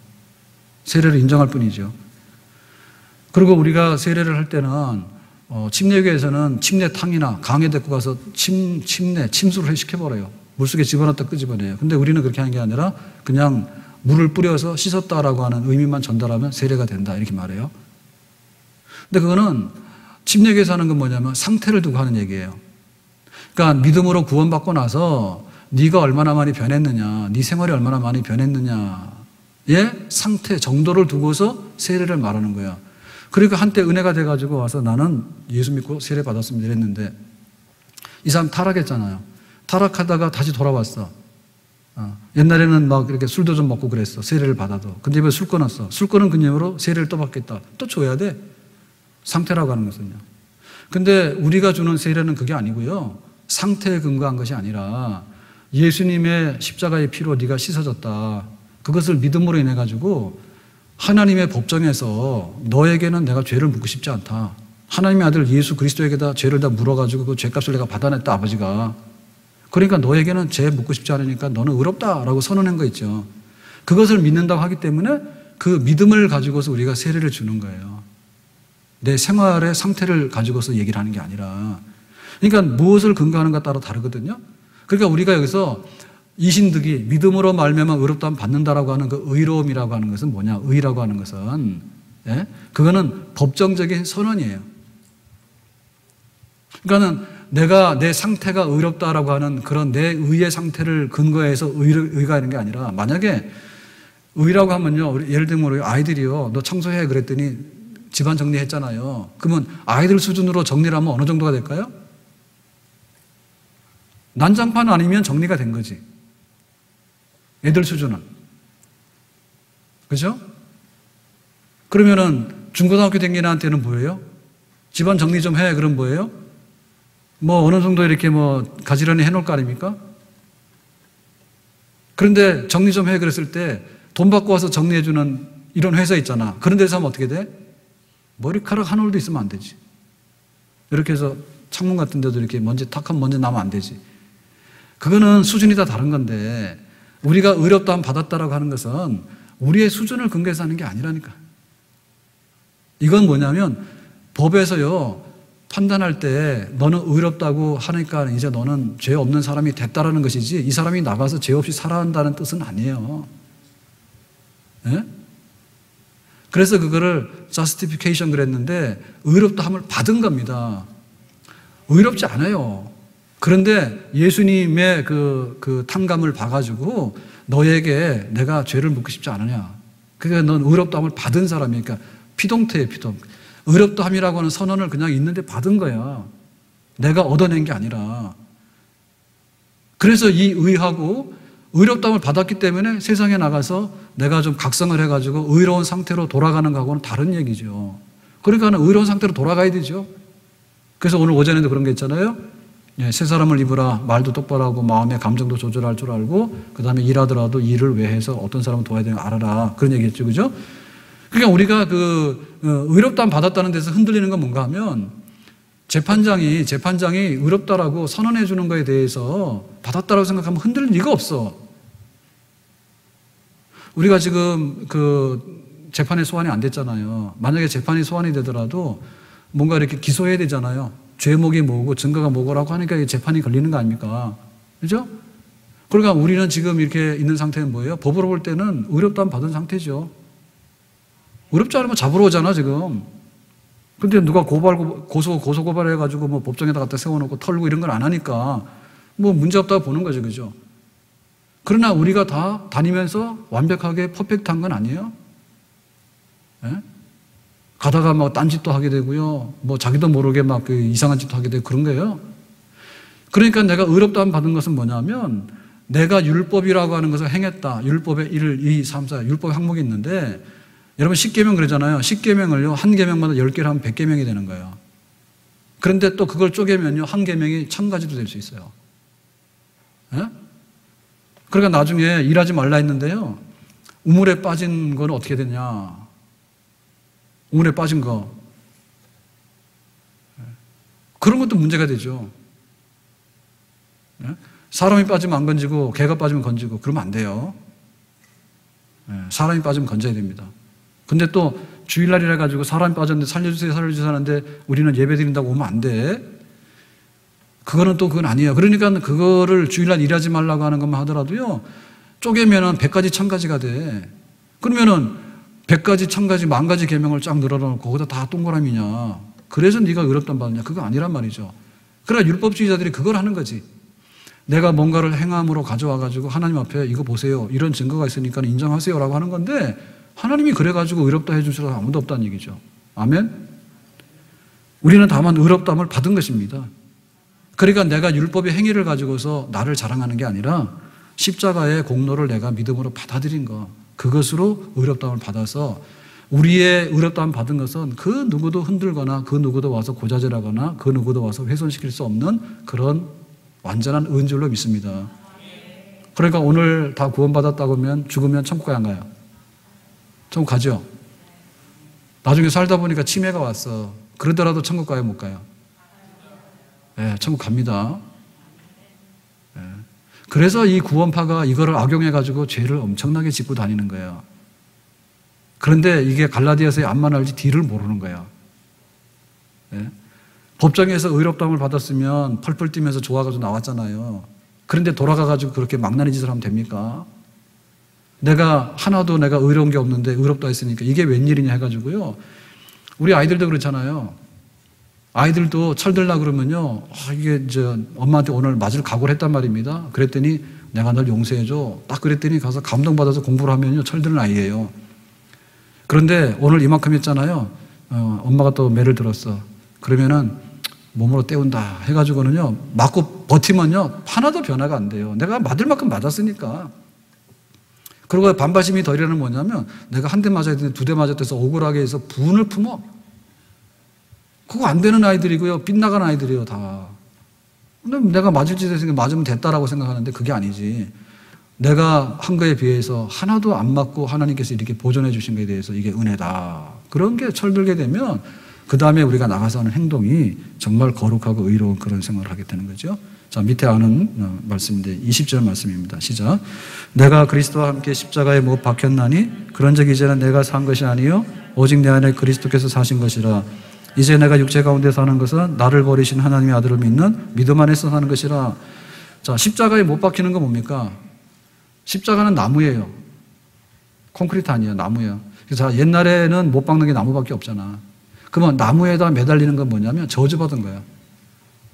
세례를 인정할 뿐이죠. 그리고 우리가 세례를 할 때는 침례교에서는 침례탕이나 강에 데리고 가서 침수를 시켜버려요. 물속에 집어넣었다 끄집어내요. 근데 우리는 그렇게 하는 게 아니라 그냥 물을 뿌려서 씻었다라고 하는 의미만 전달하면 세례가 된다 이렇게 말해요. 근데 그거는 침례교에서 하는 건 뭐냐면 상태를 두고 하는 얘기예요. 그러니까 믿음으로 구원받고 나서 네가 얼마나 많이 변했느냐, 네 생활이 얼마나 많이 변했느냐의 상태, 정도를 두고서 세례를 말하는 거야. 그러니까 한때 은혜가 돼가지고 와서 나는 예수 믿고 세례 받았으면 이랬는데 이 사람 타락했잖아요. 타락하다가 다시 돌아왔어. 옛날에는 막 이렇게 술도 좀 먹고 그랬어. 세례를 받아도. 근데 이번에 술 끊었어. 술 끊은 그념으로 세례를 또 받겠다. 또 줘야 돼. 상태라고 하는 것은요. 근데 우리가 주는 세례는 그게 아니고요. 상태에 근거한 것이 아니라 예수님의 십자가의 피로 네가 씻어졌다. 그것을 믿음으로 인해 가지고 하나님의 법정에서 너에게는 내가 죄를 묻고 싶지 않다. 하나님의 아들 예수 그리스도에게다 죄를 다 물어가지고 그 죄값을 내가 받아냈다 아버지가. 그러니까 너에게는 죄 묻고 싶지 않으니까 너는 의롭다라고 선언한 거 있죠. 그것을 믿는다고 하기 때문에 그 믿음을 가지고서 우리가 세례를 주는 거예요. 내 생활의 상태를 가지고서 얘기를 하는 게 아니라. 그러니까 무엇을 근거하는가 따라 다르거든요. 그러니까 우리가 여기서 이신득이 믿음으로 말미암아 의롭다함 받는다라고 하는 그 의로움이라고 하는 것은 뭐냐? 의라고 하는 것은 그거는 법정적인 선언이에요. 그러니까는 내가 내 상태가 의롭다라고 하는 그런 내 의의 상태를 근거해서 의가 있는 게 아니라 만약에 의라고 하면요. 예를 들면 우리 아이들이요. 너 청소해 그랬더니 집안 정리했잖아요. 그러면 아이들 수준으로 정리를 하면 어느 정도가 될까요? 난장판 아니면 정리가 된 거지. 애들 수준은. 그죠? 그러면은 중고등학교 댕기는 애한테는 뭐예요? 집안 정리 좀 해. 그럼 뭐예요? 뭐 어느 정도 이렇게 뭐 가지런히 해놓을 거 아닙니까? 그런데 정리 좀 해 그랬을 때 돈 받고 와서 정리해주는 이런 회사 있잖아. 그런 데서 하면 어떻게 돼? 머리카락 한 올도 있으면 안 되지. 이렇게 해서 창문 같은 데도 이렇게 탁한 먼지 나면 안 되지. 그거는 수준이 다 다른 건데 우리가 의롭다함 받았다라고 하는 것은 우리의 수준을 근거해서 하는 게 아니라니까. 이건 뭐냐면 법에서요. 판단할 때 너는 의롭다고 하니까 이제 너는 죄 없는 사람이 됐다라는 것이지 이 사람이 나가서 죄 없이 살아야 한다는 뜻은 아니에요. 예? 그래서 그거를 justification 그랬는데 의롭다함을 받은 겁니다. 의롭지 않아요. 그런데 예수님의 그 탕감을 봐가지고 너에게 내가 죄를 묻고 싶지 않으냐. 그러니까 넌 의롭다함을 받은 사람이니까 피동태에 피동. 의롭다함이라고 하는 선언을 그냥 있는데 받은 거야. 내가 얻어낸 게 아니라. 그래서 이 의하고 의롭다함을 받았기 때문에 세상에 나가서 내가 좀 각성을 해가지고 의로운 상태로 돌아가는 거하고는 다른 얘기죠. 그러니까 의로운 상태로 돌아가야 되죠. 그래서 오늘 오전에도 그런 게 있잖아요. 새 사람을 입으라. 말도 똑바로 하고 마음의 감정도 조절할 줄 알고 그 다음에 일하더라도 일을 왜 해서 어떤 사람을 도와야 되는지 알아라. 그런 얘기했죠. 그죠? 그러니까 우리가 의롭다함 받았다는 데서 흔들리는 건 뭔가 하면 재판장이 의롭다라고 선언해 주는 거에 대해서 받았다라고 생각하면 흔들릴 리가 없어. 우리가 지금 재판에 소환이 안 됐잖아요. 만약에 재판이 소환이 되더라도 뭔가 이렇게 기소해야 되잖아요. 죄목이 뭐고 증거가 뭐고라고 하니까 재판이 걸리는 거 아닙니까? 그죠? 그러니까 우리는 지금 이렇게 있는 상태는 뭐예요? 법으로 볼 때는 의롭다함 받은 상태죠. 의롭지 않으면 잡으러 오잖아, 지금. 근데 누가 고소 고발해가지고 뭐 법정에다 갖다 세워놓고 털고 이런 걸 안 하니까 뭐 문제 없다고 보는 거죠, 그죠? 그러나 우리가 다 다니면서 완벽하게 퍼펙트한 건 아니에요. 예? 가다가 막 딴짓도 하게 되고요. 뭐 자기도 모르게 막 이상한 짓도 하게 되고 그런 거예요. 그러니까 내가 의롭다함 받은 것은 뭐냐면 내가 율법이라고 하는 것을 행했다. 율법의 1, 2, 3, 4 율법 항목이 있는데 여러분 10계명 그러잖아요. 10계명을요. 한 계명마다 10개를 하면 100계명이 되는 거예요. 그런데 또 그걸 쪼개면요. 한 계명이 1000가지도 될 수 있어요. 예? 그러니까 나중에 일하지 말라 했는데요. 우물에 빠진 건 어떻게 되냐. 우물에 빠진 거. 그런 것도 문제가 되죠. 예? 사람이 빠지면 안 건지고 개가 빠지면 건지고 그러면 안 돼요. 예, 사람이 빠지면 건져야 됩니다. 근데 또 주일날이라 가지고 사람이 빠졌는데 살려주세요 하는데 우리는 예배 드린다고 오면 안 돼. 그건 아니에요. 그러니까 그거를 주일날 일하지 말라고 하는 것만 하더라도요. 쪼개면은 100가지 1000가지가 돼. 그러면은 100가지 1000가지 10,000가지 계명을 쫙 늘어놓고 거기다 다 동그라미냐. 그래서 네가 의롭다함 받느냐. 그거 아니란 말이죠. 그러나 율법주의자들이 그걸 하는 거지. 내가 뭔가를 행함으로 가져와 가지고 하나님 앞에 이거 보세요. 이런 증거가 있으니까 인정하세요라고 하는 건데 하나님이 그래가지고 의롭다 해줄 사람 아무도 없다는 얘기죠. 아멘? 우리는 다만 의롭다함을 받은 것입니다. 그러니까 내가 율법의 행위를 가지고서 나를 자랑하는 게 아니라 십자가의 공로를 내가 믿음으로 받아들인 것. 그것으로 의롭다함을 받아서 우리의 의롭다함 받은 것은 그 누구도 흔들거나 그 누구도 와서 고자질하거나 그 누구도 와서 훼손시킬 수 없는 그런 완전한 은줄로 믿습니다. 그러니까 오늘 다 구원받았다고 하면 죽으면 천국 가야 안 가요? 천국 가죠? 나중에 살다 보니까 치매가 왔어. 그러더라도 천국 가요, 못 가요? 네, 천국 갑니다. 네. 그래서 이 구원파가 이거를 악용해가지고 죄를 엄청나게 짓고 다니는 거예요. 그런데 이게 갈라디아서의 앞만 알지 뒤를 모르는 거예요. 네. 법정에서 의롭다함을 받았으면 펄펄 뛰면서 좋아가지고 나왔잖아요. 그런데 돌아가가지고 그렇게 망나니 짓을 하면 됩니까? 내가 하나도 내가 의로운 게 없는데 의롭다 했으니까 이게 웬일이냐 해가지고요. 우리 아이들도 그렇잖아요. 아이들도 철들라 그러면요. 이게 엄마한테 오늘 맞을 각오를 했단 말입니다. 그랬더니 내가 널 용서해줘. 딱 그랬더니 가서 감동받아서 공부를 하면요. 철드는 아이예요. 그런데 오늘 이만큼 했잖아요. 엄마가 또 매를 들었어. 그러면은 몸으로 때운다 해가지고는요. 맞고 버티면요. 하나도 변화가 안 돼요. 내가 맞을 만큼 맞았으니까. 그리고 반발심이 더 이러는 뭐냐면 내가 한 대 맞아야 되는데 2대 맞았대서 억울하게 해서 분을 품어. 그거 안 되는 아이들이고요. 빗나간 아이들이에요, 다. 근데 내가 맞을 짓 했으니까 맞으면 됐다라고 생각하는데 그게 아니지. 내가 한 거에 비해서 하나도 안 맞고 하나님께서 이렇게 보존해 주신 거에 대해서 이게 은혜다. 그런 게 철들게 되면 그 다음에 우리가 나가서 하는 행동이 정말 거룩하고 의로운 그런 생활을 하게 되는 거죠. 자, 밑에 아는 말씀인데 20절 말씀입니다. 시작. 내가 그리스도와 함께 십자가에 못 박혔나니 그런즉 이제는 내가 산 것이 아니요 오직 내 안에 그리스도께서 사신 것이라. 이제 내가 육체 가운데 사는 것은 나를 버리신 하나님의 아들을 믿는 믿음 안에서 사는 것이라. 자, 십자가에 못 박히는 건 뭡니까? 십자가는 나무예요. 콘크리트 아니에요. 나무예요. 자, 옛날에는 못 박는 게 나무밖에 없잖아. 그러면 나무에다 매달리는 건 뭐냐면 저주받은 거예요.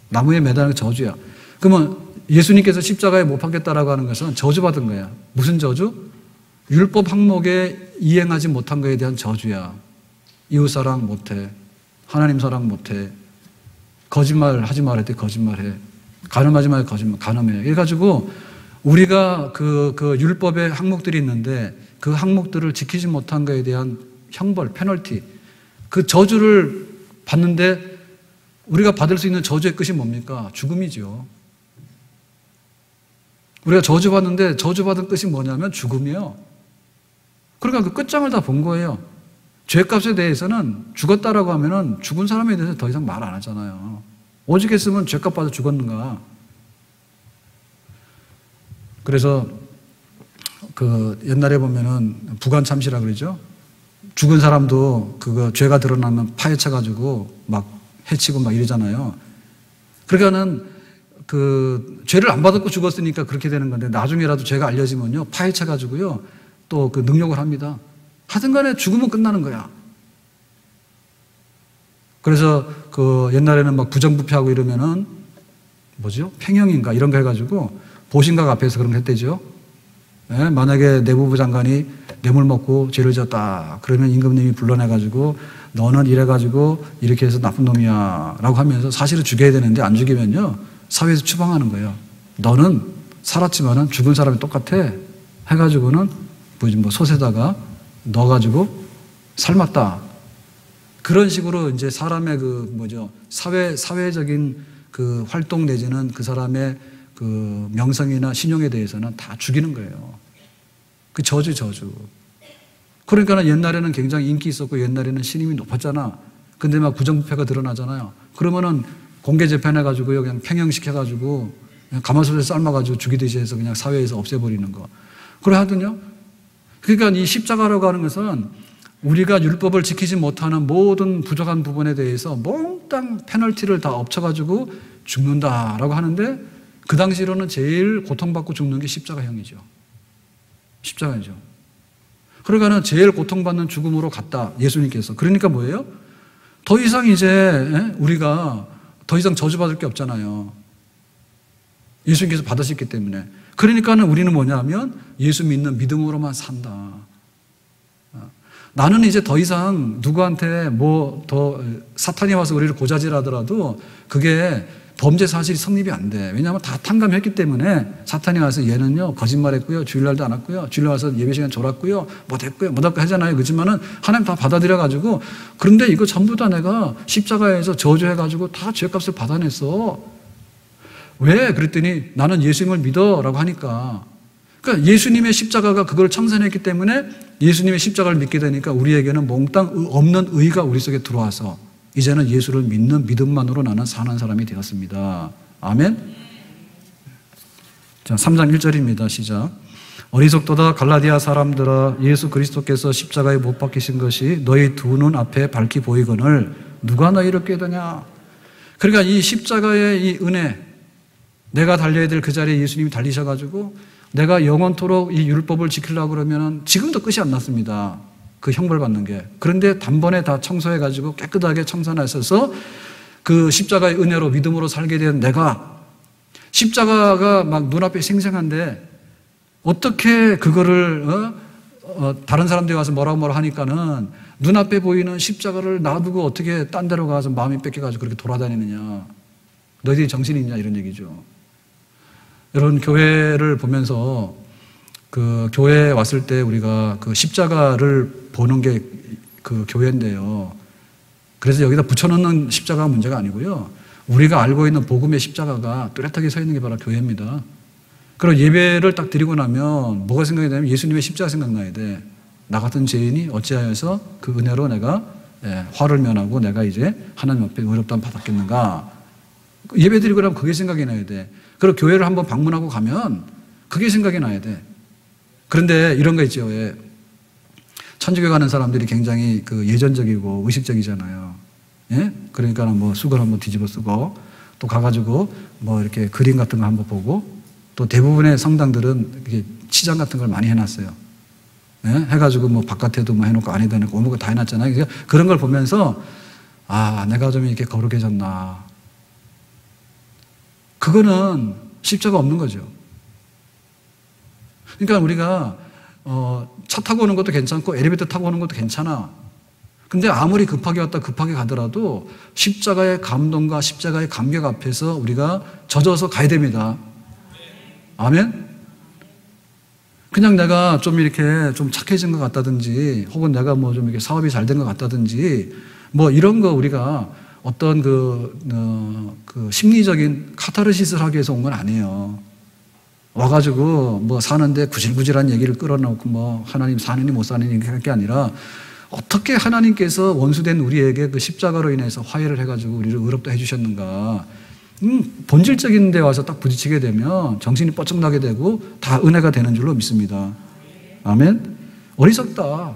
나무에 매달리는 게 저주야. 그러면 예수님께서 십자가에 못 박혔다라고 하는 것은 저주받은 거야. 무슨 저주? 율법 항목에 이행하지 못한 것에 대한 저주야. 이웃사랑 못해. 하나님 사랑 못해. 거짓말 하지 말할 때 거짓말해. 간음하지 말고 거짓말, 간음해. 이래가지고 우리가 그 율법의 항목들이 있는데 그 항목들을 지키지 못한 것에 대한 형벌, 페널티, 그 저주를 받는데 우리가 받을 수 있는 저주의 끝이 뭡니까? 죽음이죠. 우리가 저주받는데 저주받은 끝이 뭐냐면 죽음이에요. 그러니까 그 끝장을 다 본 거예요. 죄값에 대해서는 죽었다라고 하면은 죽은 사람에 대해서 더 이상 말 안 하잖아요. 오직 했으면 죄값 받아 죽었는가. 그래서 그 옛날에 보면은 부관참시라 그러죠. 죽은 사람도 그거 죄가 드러나면 파헤쳐가지고 막 해치고 막 이러잖아요. 그러니까는 그 죄를 안 받았고 죽었으니까 그렇게 되는 건데 나중에라도 죄가 알려지면요 파헤쳐가지고요 또 그 능력을 합니다. 하여튼간에 죽으면 끝나는 거야. 그래서 그 옛날에는 막 부정부패하고 이러면은 뭐죠? 팽형인가 이런 거 해가지고 보신각 앞에서 그런 거 했대죠. 예? 만약에 내무부 장관이 뇌물 먹고 죄를 졌다. 그러면 임금님이 불러내가지고 너는 이래가지고 이렇게 해서 나쁜 놈이야 라고 하면서 사실은 죽여야 되는데 안 죽이면요 사회에서 추방하는 거예요. 너는 살았지만은 죽은 사람이 똑같아 해가지고는 뭐 솥에다가 넣어가지고 삶았다. 그런 식으로 이제 사람의 그 뭐죠 사회적인 그 활동 내지는 그 사람의 그 명성이나 신용에 대해서는 다 죽이는 거예요. 그 저주. 그러니까 옛날에는 굉장히 인기 있었고 옛날에는 신임이 높았잖아. 근데 막 부정부패가 드러나잖아요. 그러면은 공개 재판해가지고요 그냥 팽형시켜가지고 그냥 가마솥에 삶아가지고 죽이듯이 해서 그냥 사회에서 없애버리는 거. 그래 하더군요. 그러니까 이 십자가라고 하는 것은 우리가 율법을 지키지 못하는 모든 부족한 부분에 대해서 몽땅 페널티를 다 엎쳐가지고 죽는다라고 하는데 그 당시로는 제일 고통받고 죽는 게 십자가형이죠. 십자가죠. 그러니까는 제일 고통받는 죽음으로 갔다 예수님께서. 그러니까 뭐예요? 더 이상 이제 우리가 더 이상 저주받을 게 없잖아요. 예수님께서 받으셨기 때문에. 그러니까는 우리는 뭐냐면 예수 믿는 믿음으로만 산다. 나는 이제 더 이상 누구한테 뭐 더 사탄이 와서 우리를 고자질하더라도 그게 범죄 사실이 성립이 안 돼. 왜냐하면 다 탕감했기 때문에 사탄이 와서 얘는요 거짓말했고요 주일날도 안 왔고요 주일날 와서 예배 시간 졸았고요 못했고요 못했고 하잖아요. 그렇지만은 하나님 다 받아들여 가지고 그런데 이거 전부 다 내가 십자가에서 저주해 가지고 다 죄값을 받아냈어. 왜? 그랬더니 나는 예수님을 믿어라고 하니까. 그러니까 예수님의 십자가가 그걸 청산했기 때문에 예수님의 십자가를 믿게 되니까 우리에게는 몽땅 없는 의가 우리 속에 들어와서 이제는 예수를 믿는 믿음만으로 나는 사는 사람이 되었습니다. 아멘? 자, 3장 1절입니다. 시작. 어리석도다 갈라디아 사람들아 예수 그리스도께서 십자가에 못 박히신 것이 너희 두 눈 앞에 밝히 보이거늘 누가 너희를 꾀더냐. 그러니까 이 십자가의 이 은혜 내가 달려야 될 그 자리에 예수님이 달리셔가지고 내가 영원토록 이 율법을 지키려고 그러면 지금도 끝이 안 났습니다. 그 형벌 받는 게. 그런데 단번에 다 청소해가지고 깨끗하게 청산하셔서 그 십자가의 은혜로 믿음으로 살게 된 내가 십자가가 막 눈앞에 생생한데 어떻게 그거를 다른 사람들이 와서 뭐라 하니까는 눈앞에 보이는 십자가를 놔두고 어떻게 딴 데로 가서 마음이 뺏겨가지고 그렇게 돌아다니느냐. 너희들이 정신이 있냐 이런 얘기죠. 여러분 교회를 보면서 그 교회에 왔을 때 우리가 그 십자가를 보는 게 그 교회인데요. 그래서 여기다 붙여놓는 십자가가 문제가 아니고요. 우리가 알고 있는 복음의 십자가가 뚜렷하게 서 있는 게 바로 교회입니다. 그리고 예배를 딱 드리고 나면 뭐가 생각이 나냐면 예수님의 십자가 생각나야 돼. 나 같은 죄인이 어찌하여서 그 은혜로 내가 화를 면하고 내가 이제 하나님 앞에 의롭다함 받았겠는가. 예배 드리고 나면 그게 생각이 나야 돼. 그리고 교회를 한번 방문하고 가면 그게 생각이 나야 돼. 그런데 이런 거 있죠. 왜 천주교 가는 사람들이 굉장히 그 예전적이고 의식적이잖아요. 예? 그러니까 뭐 수건 한번 뒤집어 쓰고 또 가가지고 뭐 이렇게 그림 같은 거 한번 보고 또 대부분의 성당들은 이렇게 치장 같은 걸 많이 해놨어요. 예? 해가지고 뭐 바깥에도 뭐 해놓고 안에도 해놓고 오목을 다 해놨잖아요. 그러니까 그런 걸 보면서 아, 내가 좀 이렇게 거룩해졌나. 그거는 십자가 없는 거죠. 그러니까 우리가 차 타고 오는 것도 괜찮고 엘리베이터 타고 오는 것도 괜찮아. 근데 아무리 급하게 왔다 급하게 가더라도 십자가의 감동과 십자가의 감격 앞에서 우리가 젖어서 가야 됩니다. 아멘? 그냥 내가 좀 이렇게 좀 착해진 것 같다든지 혹은 내가 뭐 좀 이렇게 사업이 잘 된 것 같다든지 뭐 이런 거 우리가 어떤 그 심리적인 카타르시스를 하기 위해서 온 건 아니에요. 와가지고 뭐 사는데 구질구질한 얘기를 끌어놓고 뭐 하나님 사느니 못 사느니 이렇게 할 게 아니라 어떻게 하나님께서 원수된 우리에게 그 십자가로 인해서 화해를 해가지고 우리를 의롭다 해주셨는가. 본질적인 데 와서 딱 부딪히게 되면 정신이 뻗쩍 나게 되고 다 은혜가 되는 줄로 믿습니다. 아멘? 어리석다.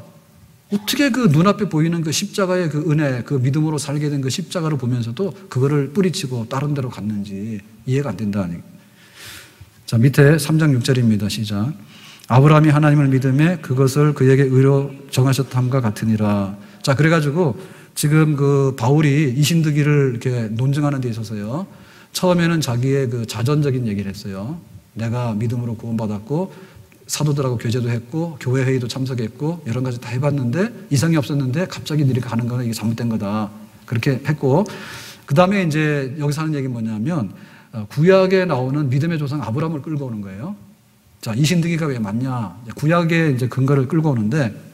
어떻게 그 눈앞에 보이는 그 십자가의 그 은혜, 그 믿음으로 살게 된 그 십자가를 보면서도 그거를 뿌리치고 다른 데로 갔는지 이해가 안 된다. 자, 밑에 3장 6절입니다. 시작. 아브라함이 하나님을 믿음에 그것을 그에게 의로 정하셨함과 같으니라. 자, 그래가지고 지금 그 바울이 이신득이를 이렇게 논증하는 데 있어서요. 처음에는 자기의 그 자전적인 얘기를 했어요. 내가 믿음으로 구원받았고 사도들하고 교제도 했고 교회 회의도 참석했고 여러 가지 다 해봤는데 이상이 없었는데 갑자기 이렇게 가는 거는 이게 잘못된 거다. 그렇게 했고 그 다음에 이제 여기서 하는 얘기는 뭐냐면 구약에 나오는 믿음의 조상 아브라함을 끌고 오는 거예요. 자, 이신득이가 왜 맞냐? 구약의 이제 근거를 끌고 오는데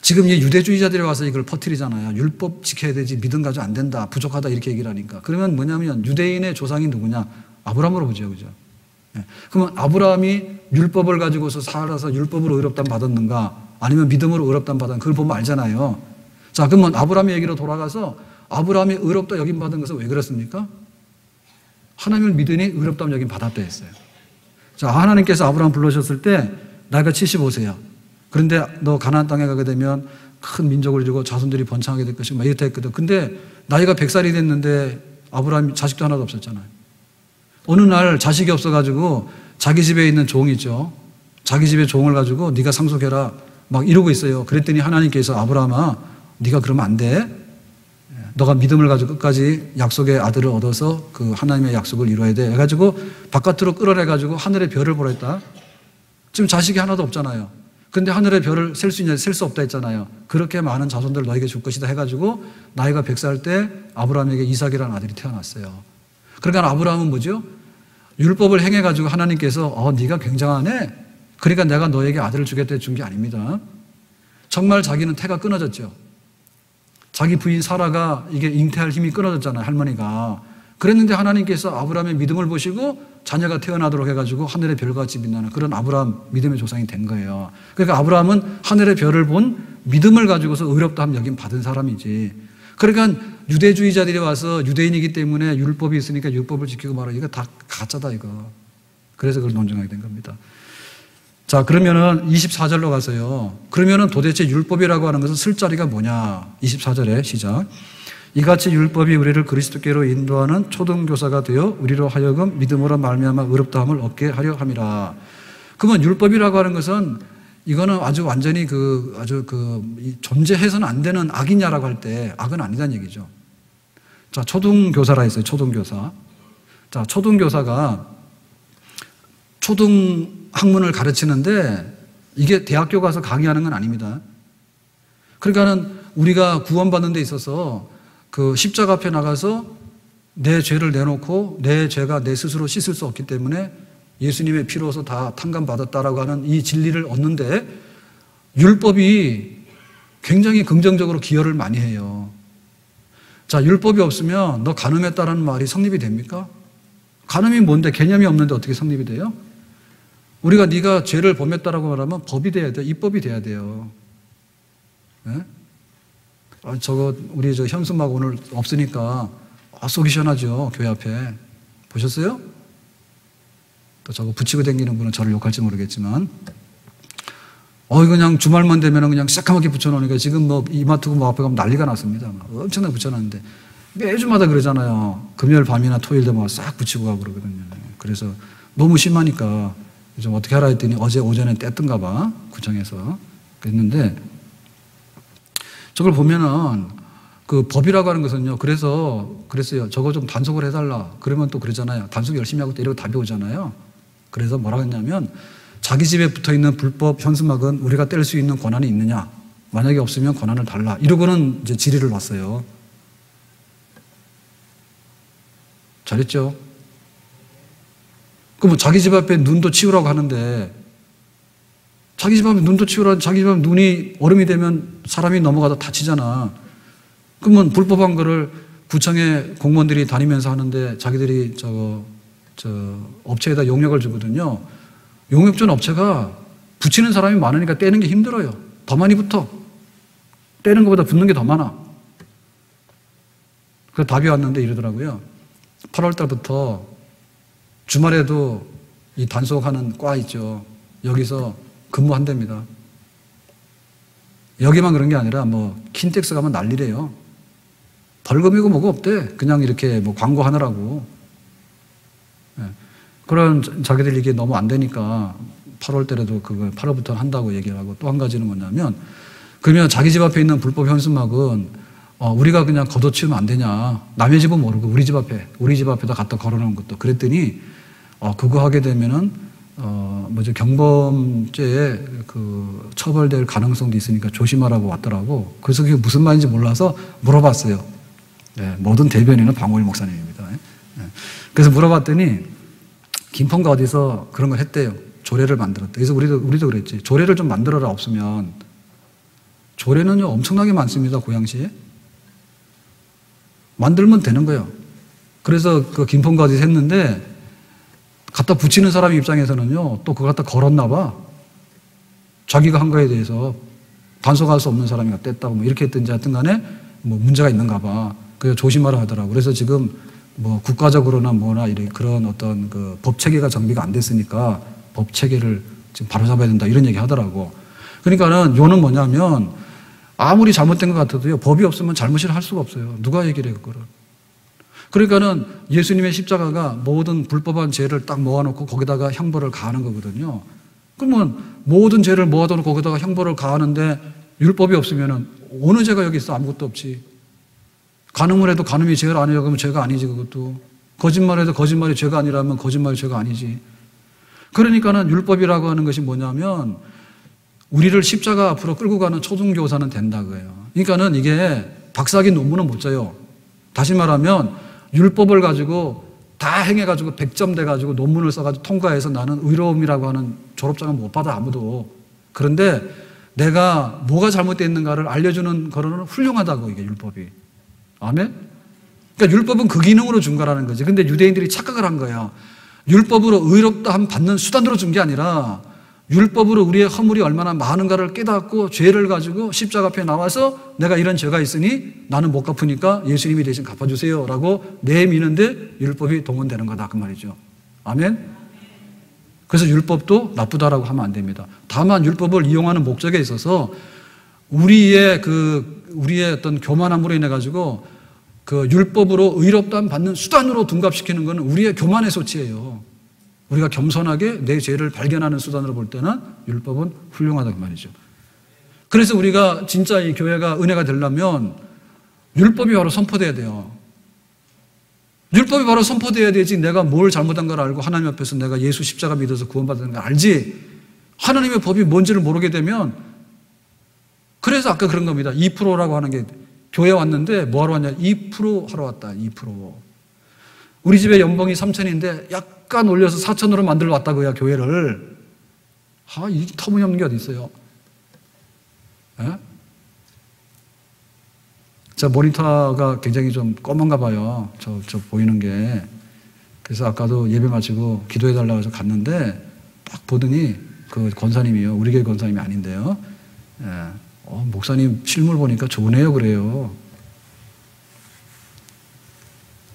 지금 이 유대주의자들이 와서 이걸 퍼뜨리잖아요. 율법 지켜야 되지 믿음 가지고 안 된다. 부족하다 이렇게 얘기를 하니까. 그러면 뭐냐면 유대인의 조상이 누구냐? 아브라함으로 보죠. 그죠? 예. 그러면 아브라함이 율법을 가지고서 살아서 율법으로 의롭담 받았는가? 아니면 믿음으로 의롭담 받았는가? 그걸 보면 알잖아요. 자, 그러면 아브라함의 얘기로 돌아가서 아브라함이 의롭다 여김 받은 것은 왜 그렇습니까? 하나님을 믿으니 의롭다면 여긴 받았다 했어요. 자, 하나님께서 아브라함 불러셨을 때 나이가 75세야. 그런데 너 가나안 땅에 가게 되면 큰 민족을 이루고 자손들이 번창하게 될 것이고 막 이렇다 했거든. 근데 나이가 100살이 됐는데 아브라함이 자식도 하나도 없었잖아요. 어느 날 자식이 없어가지고 자기 집에 있는 종이 있죠. 자기 집에 종을 가지고 네가 상속해라 막 이러고 있어요. 그랬더니 하나님께서 아브라함아 네가 그러면 안 돼. 너가 믿음을 가지고 끝까지 약속의 아들을 얻어서 그 하나님의 약속을 이루어야 돼. 해가지고 바깥으로 끌어내가지고 하늘의 별을 보라 했다. 지금 자식이 하나도 없잖아요. 근데 하늘의 별을 셀 수 있냐? 셀 수 없다 했잖아요. 그렇게 많은 자손들 너에게 줄 것이다 해가지고 나이가 100살 때 아브라함에게 이삭이라는 아들이 태어났어요. 그러니까 아브라함은 뭐죠? 율법을 행해가지고 하나님께서 네가 굉장하네. 그러니까 내가 너에게 아들을 주겠다 준 게 아닙니다. 정말 자기는 태가 끊어졌죠. 자기 부인 사라가 이게 잉태할 힘이 끊어졌잖아요. 할머니가. 그랬는데 하나님께서 아브라함의 믿음을 보시고 자녀가 태어나도록 해가지고 하늘의 별같이 빛나는 그런 아브라함 믿음의 조상이 된 거예요. 그러니까 아브라함은 하늘의 별을 본 믿음을 가지고서 의롭다 함 여김 받은 사람이지. 그러니까 유대주의자들이 와서 유대인이기 때문에 율법이 있으니까 율법을 지키고 말아. 이거 다 가짜다 이거. 그래서 그걸 논증하게 된 겁니다. 자, 그러면은 24절로 가서요. 그러면은 도대체 율법이라고 하는 것은 쓸 자리가 뭐냐? 24절에 시작. 이같이 율법이 우리를 그리스도께로 인도하는 초등교사가 되어 우리로 하여금 믿음으로 말미암아 의롭다함을 얻게 하려 함이라. 그러면 율법이라고 하는 것은 이거는 아주 완전히 존재해서는 안 되는 악이냐라고 할 때 악은 아니다는 얘기죠. 자, 초등교사라 했어요. 초등교사. 자, 초등교사가 초등학문을 가르치는데 이게 대학교 가서 강의하는 건 아닙니다. 그러니까는 우리가 구원받는 데 있어서 그 십자가 앞에 나가서 내 죄를 내놓고 내 죄가 내 스스로 씻을 수 없기 때문에 예수님의 피로서 다 탕감받았다라고 하는 이 진리를 얻는데 율법이 굉장히 긍정적으로 기여를 많이 해요. 자, 율법이 없으면 너 간음했다라는 말이 성립이 됩니까? 간음이 뭔데? 개념이 없는데 어떻게 성립이 돼요? 우리가 네가 죄를 범했다라고 말하면 법이 돼야 돼요. 입법이 돼야 돼요. 네? 우리 현수막 오늘 없으니까 속이 시원하죠. 교회 앞에. 보셨어요? 또 저거 붙이고 다니는 분은 저를 욕할지 모르겠지만 그냥 주말만 되면 그냥 새까맣게 붙여놓으니까 지금 뭐 이마트 뭐 앞에 가면 난리가 났습니다. 엄청나게 붙여놨는데 매주마다 그러잖아요. 금요일 밤이나 토요일 되면 싹 붙이고 가고 그러거든요. 그래서 너무 심하니까 좀 어떻게 하라 했더니 어제 오전에 뗐던가 봐. 구청에서. 그랬는데 저걸 보면은 그 법이라고 하는 것은요. 그랬어요. 저거 좀 단속을 해달라. 그러면 또 그러잖아요. 단속 열심히 하고 때리고 답이 오잖아요. 그래서 뭐라고 했냐면 자기 집에 붙어 있는 불법 현수막은 우리가 뗄 수 있는 권한이 있느냐. 만약에 없으면 권한을 달라. 이러고는 이제 질의를 놨어요. 잘했죠? 그 뭐 자기 집 앞에 눈도 치우라고 하는데 자기 집 앞에 눈도 치우라. 자기 집 앞에 눈이 얼음이 되면 사람이 넘어가다 다치잖아. 그러면 불법한 거를 구청에 공무원들이 다니면서 하는데 자기들이 업체에다 용역을 주거든요. 용역 준 업체가 붙이는 사람이 많으니까 떼는 게 힘들어요. 더 많이 붙어. 떼는 것보다 붙는 게 더 많아. 그래서 답이 왔는데 이러더라고요. 8월 달부터 주말에도 이 단속하는 과 있죠. 여기서 근무한답니다. 여기만 그런 게 아니라 뭐 킨텍스 가면 난리래요. 벌금이고 뭐가 없대. 그냥 이렇게 뭐 광고하느라고. 그런 자기들 이게 너무 안 되니까 8월 때라도 그걸 8월부터 한다고 얘기를 하고 또 한 가지는 뭐냐면 그러면 자기 집 앞에 있는 불법 현수막은 우리가 그냥 걷어치우면 안 되냐. 남의 집은 모르고 우리 집 앞에다 갖다 걸어놓은 것도. 그랬더니 그거 하게 되면은 경범죄에 그 처벌될 가능성도 있으니까 조심하라고 왔더라고. 그래서 그게 무슨 말인지 몰라서 물어봤어요. 네, 모든 대변인은 방호일 목사님입니다. 네. 그래서 물어봤더니 김포인가 어디서 그런 걸 했대요. 조례를 만들었대. 그래서 우리도 그랬지. 조례를 좀 만들어라. 없으면. 조례는요 엄청나게 많습니다. 고양시에. 만들면 되는 거예요. 그래서 그 김포인가 어디서 했는데 갖다 붙이는 사람 입장에서는요 또 그거 갖다 걸었나 봐. 자기가 한 거에 대해서 단속할 수 없는 사람이 뗐다고 뭐 이렇게 했든지 하여튼 간에 뭐 문제가 있는가 봐. 그래서 조심하라 하더라고. 그래서 지금 뭐 국가적으로나 뭐나 이런 그런 어떤 그 법 체계가 정비가 안 됐으니까 법 체계를 지금 바로잡아야 된다 이런 얘기 하더라고. 그러니까는 요는 뭐냐면 아무리 잘못된 것 같아도요 법이 없으면 잘못을 할 수가 없어요. 누가 얘기를 해 그거를. 그러니까는 예수님의 십자가가 모든 불법한 죄를 딱 모아놓고 거기다가 형벌을 가하는 거거든요. 그러면 모든 죄를 모아놓고 거기다가 형벌을 가하는데 율법이 없으면은 어느 죄가 여기 있어? 아무것도 없지. 간음을 해도 간음이 죄가 아니라고 하면 죄가 아니지 그것도. 거짓말해도 거짓말이 죄가 아니라면 거짓말이 죄가 아니지. 그러니까는 율법이라고 하는 것이 뭐냐면 우리를 십자가 앞으로 끌고 가는 초등교사는 된다 그거예요. 그러니까는 이게 박사학위 논문은 못 써요. 다시 말하면 율법을 가지고 다 행해가지고 100점 돼가지고 논문을 써가지고 통과해서 나는 의로움이라고 하는 졸업장을 못 받아 아무도. 그런데 내가 뭐가 잘못되어 있는가를 알려주는 거는 훌륭하다고 이게 율법이. 아멘? 그러니까 율법은 그 기능으로 준 거라는 거지. 근데 유대인들이 착각을 한 거야. 율법으로 의롭다함 받는 수단으로 준 게 아니라 율법으로 우리의 허물이 얼마나 많은가를 깨닫고 죄를 가지고 십자가 앞에 나와서 내가 이런 죄가 있으니 나는 못 갚으니까 예수님이 대신 갚아주세요 라고 내미는데 율법이 동원되는 거다 그 말이죠. 아멘? 그래서 율법도 나쁘다라고 하면 안 됩니다. 다만 율법을 이용하는 목적에 있어서 우리의 어떤 교만함으로 인해 가지고 그 율법으로 의롭다함 받는 수단으로 둔갑시키는 것은 우리의 교만의 소치예요. 우리가 겸손하게 내 죄를 발견하는 수단으로 볼 때는 율법은 훌륭하다 그 말이죠. 그래서 우리가 진짜 이 교회가 은혜가 되려면 율법이 바로 선포돼야 돼요. 율법이 바로 선포돼야 되지 내가 뭘 잘못한 걸 알고 하나님 앞에서 내가 예수 십자가 믿어서 구원받는 걸 알지. 하나님의 법이 뭔지를 모르게 되면 그래서 아까 그런 겁니다. 2%라고 하는 게 교회 왔는데 뭐하러 왔냐? 2% 하러 왔다. 2%. 우리 집에 연봉이 3,000인데 약간 올려서 4,000으로 만들어 왔다고요. 교회를. 이 터무니없는 게 어디 있어요? 예? 자, 모니터가 굉장히 좀 검은가 봐요. 저 보이는 게. 그래서 아까도 예배 마치고 기도해달라고 해서 갔는데 딱 보더니 그 권사님이요. 우리 교회 권사님이 아닌데요. 예. 목사님 실물 보니까 좋으네요. 그래요.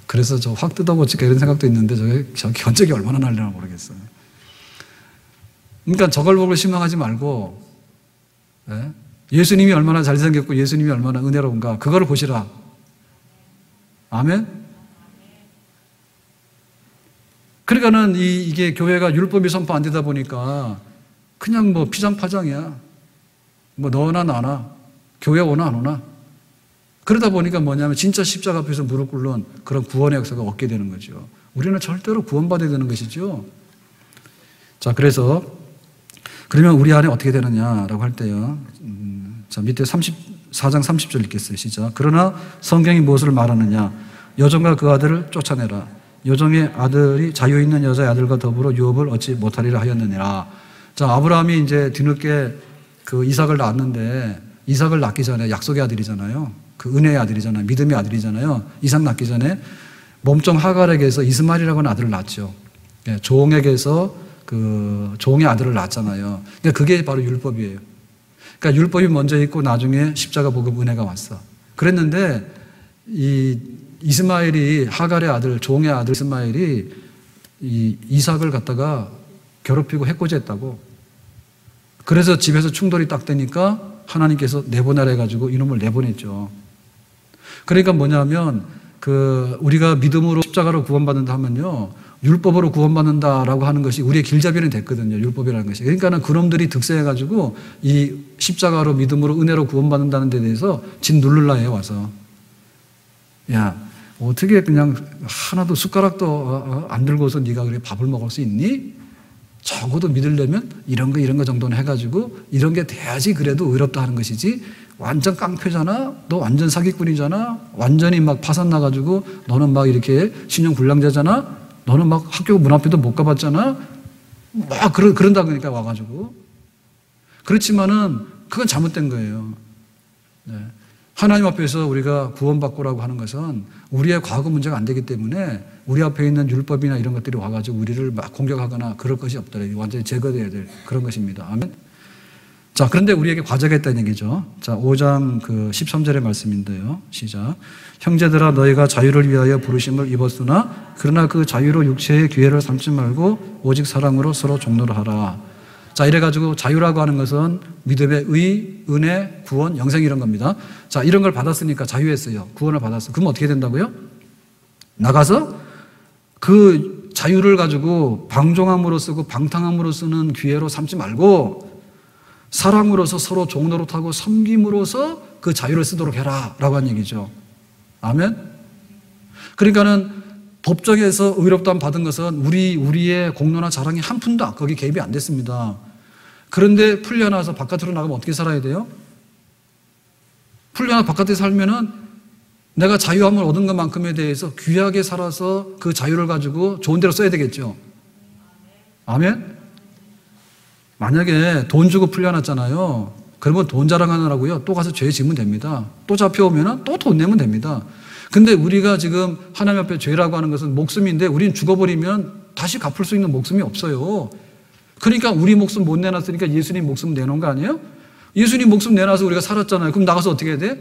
그래서 저 확 뜯어고칠까 이런 생각도 있는데 저 견적이 얼마나 날려나 모르겠어요. 그러니까 저걸 보고 실망하지 말고 예? 예수님이 얼마나 잘생겼고 예수님이 얼마나 은혜로운가 그거를 보시라. 아멘? 그러니까는 이게 교회가 율법이 선포 안 되다 보니까 그냥 뭐 피장파장이야. 뭐 너나 나나 교회 오나 안 오나 그러다 보니까 뭐냐면 진짜 십자가 앞에서 무릎 꿇는 그런 구원의 역사가 없게 되는 거죠. 우리는 절대로 구원받아야 되는 것이죠. 자, 그래서 그러면 우리 안에 어떻게 되느냐라고 할 때요. 자, 밑에 4장 30절 읽겠어요. 시작. 그러나 성경이 무엇을 말하느냐. 여종과 그 아들을 쫓아내라. 여종의 아들이 자유 있는 여자의 아들과 더불어 유업을 얻지 못하리라 하였느니라. 자, 아브라함이 이제 뒤늦게 그 이삭을 낳았는데 이삭을 낳기 전에 약속의 아들이잖아요. 그 은혜의 아들이잖아요. 믿음의 아들이잖아요. 이삭 낳기 전에 몸종 하갈에게서 이스마엘이라고 하는 아들을 낳았죠. 예, 종에게서 그 종의 아들을 낳았잖아요. 그러니까 그게 바로 율법이에요. 그러니까 율법이 먼저 있고 나중에 십자가 복음 은혜가 왔어. 그랬는데 이 이스마엘이 하갈의 아들, 종의 아들 이스마엘이 이 이삭을 갖다가 괴롭히고 해코지했다고. 그래서 집에서 충돌이 딱 되니까 하나님께서 내보내라 해가지고 이놈을 내보냈죠. 그러니까 뭐냐면 그 우리가 믿음으로 십자가로 구원받는다 하면요, 율법으로 구원받는다라고 하는 것이 우리의 길잡이는 됐거든요. 율법이라는 것이. 그러니까는 그놈들이 득세해가지고 이 십자가로 믿음으로 은혜로 구원받는다는 데 대해서 진 누를라 해요. 와서 야, 어떻게 그냥 하나도 숟가락도 안 들고서 네가 그래 밥을 먹을 수 있니? 적어도 믿으려면 이런 거 정도는 해가지고 이런 게 돼야지 그래도 의롭다 하는 것이지. 완전 깡패잖아. 너 완전 사기꾼이잖아. 완전히 막 파산 나가지고 너는 막 이렇게 신용 불량자잖아. 너는 막 학교 문 앞에도 못 가봤잖아. 막 그런다 그러니까 와가지고. 그렇지만은 그건 잘못된 거예요. 네. 하나님 앞에서 우리가 구원받고라고 하는 것은 우리의 과거 문제가 안 되기 때문에 우리 앞에 있는 율법이나 이런 것들이 와가지고 우리를 막 공격하거나 그럴 것이 없더래요. 완전히 제거돼야 될 그런 것입니다. 아멘. 자, 그런데 우리에게 과제가 있다는 얘기죠. 자, 5장 그 13절의 말씀인데요. 시작. 형제들아 너희가 자유를 위하여 부르심을 입었으나 그러나 그 자유로 육체의 기회를 삼지 말고 오직 사랑으로 서로 종노를 하라. 자, 이래가지고 자유라고 하는 것은 믿음의 의, 은혜, 구원, 영생 이런 겁니다. 자, 이런 걸 받았으니까 자유했어요. 구원을 받았어. 그럼 어떻게 된다고요? 나가서 그 자유를 가지고 방종함으로 쓰고 방탕함으로 쓰는 기회로 삼지 말고 사랑으로서 서로 종노릇하고 섬김으로써 그 자유를 쓰도록 해라 라고 하는 얘기죠. 아멘? 그러니까는 법정에서 의롭다함 받은 것은 우리의 공로나 자랑이 한 푼도 거기 개입이 안 됐습니다. 그런데 풀려나서 바깥으로 나가면 어떻게 살아야 돼요? 풀려나 바깥에 살면은 내가 자유함을 얻은 것만큼에 대해서 귀하게 살아서 그 자유를 가지고 좋은 데로 써야 되겠죠. 아멘? 만약에 돈 주고 풀려났잖아요. 그러면 돈 자랑하느라고요. 또 가서 죄 지으면 됩니다. 또 잡혀오면 또 돈 내면 됩니다. 근데 우리가 지금 하나님 앞에 죄라고 하는 것은 목숨인데 우리는 죽어버리면 다시 갚을 수 있는 목숨이 없어요. 그러니까 우리 목숨 못 내놨으니까 예수님 목숨 내놓은 거 아니에요? 예수님 목숨 내놔서 우리가 살았잖아요. 그럼 나가서 어떻게 해야 돼?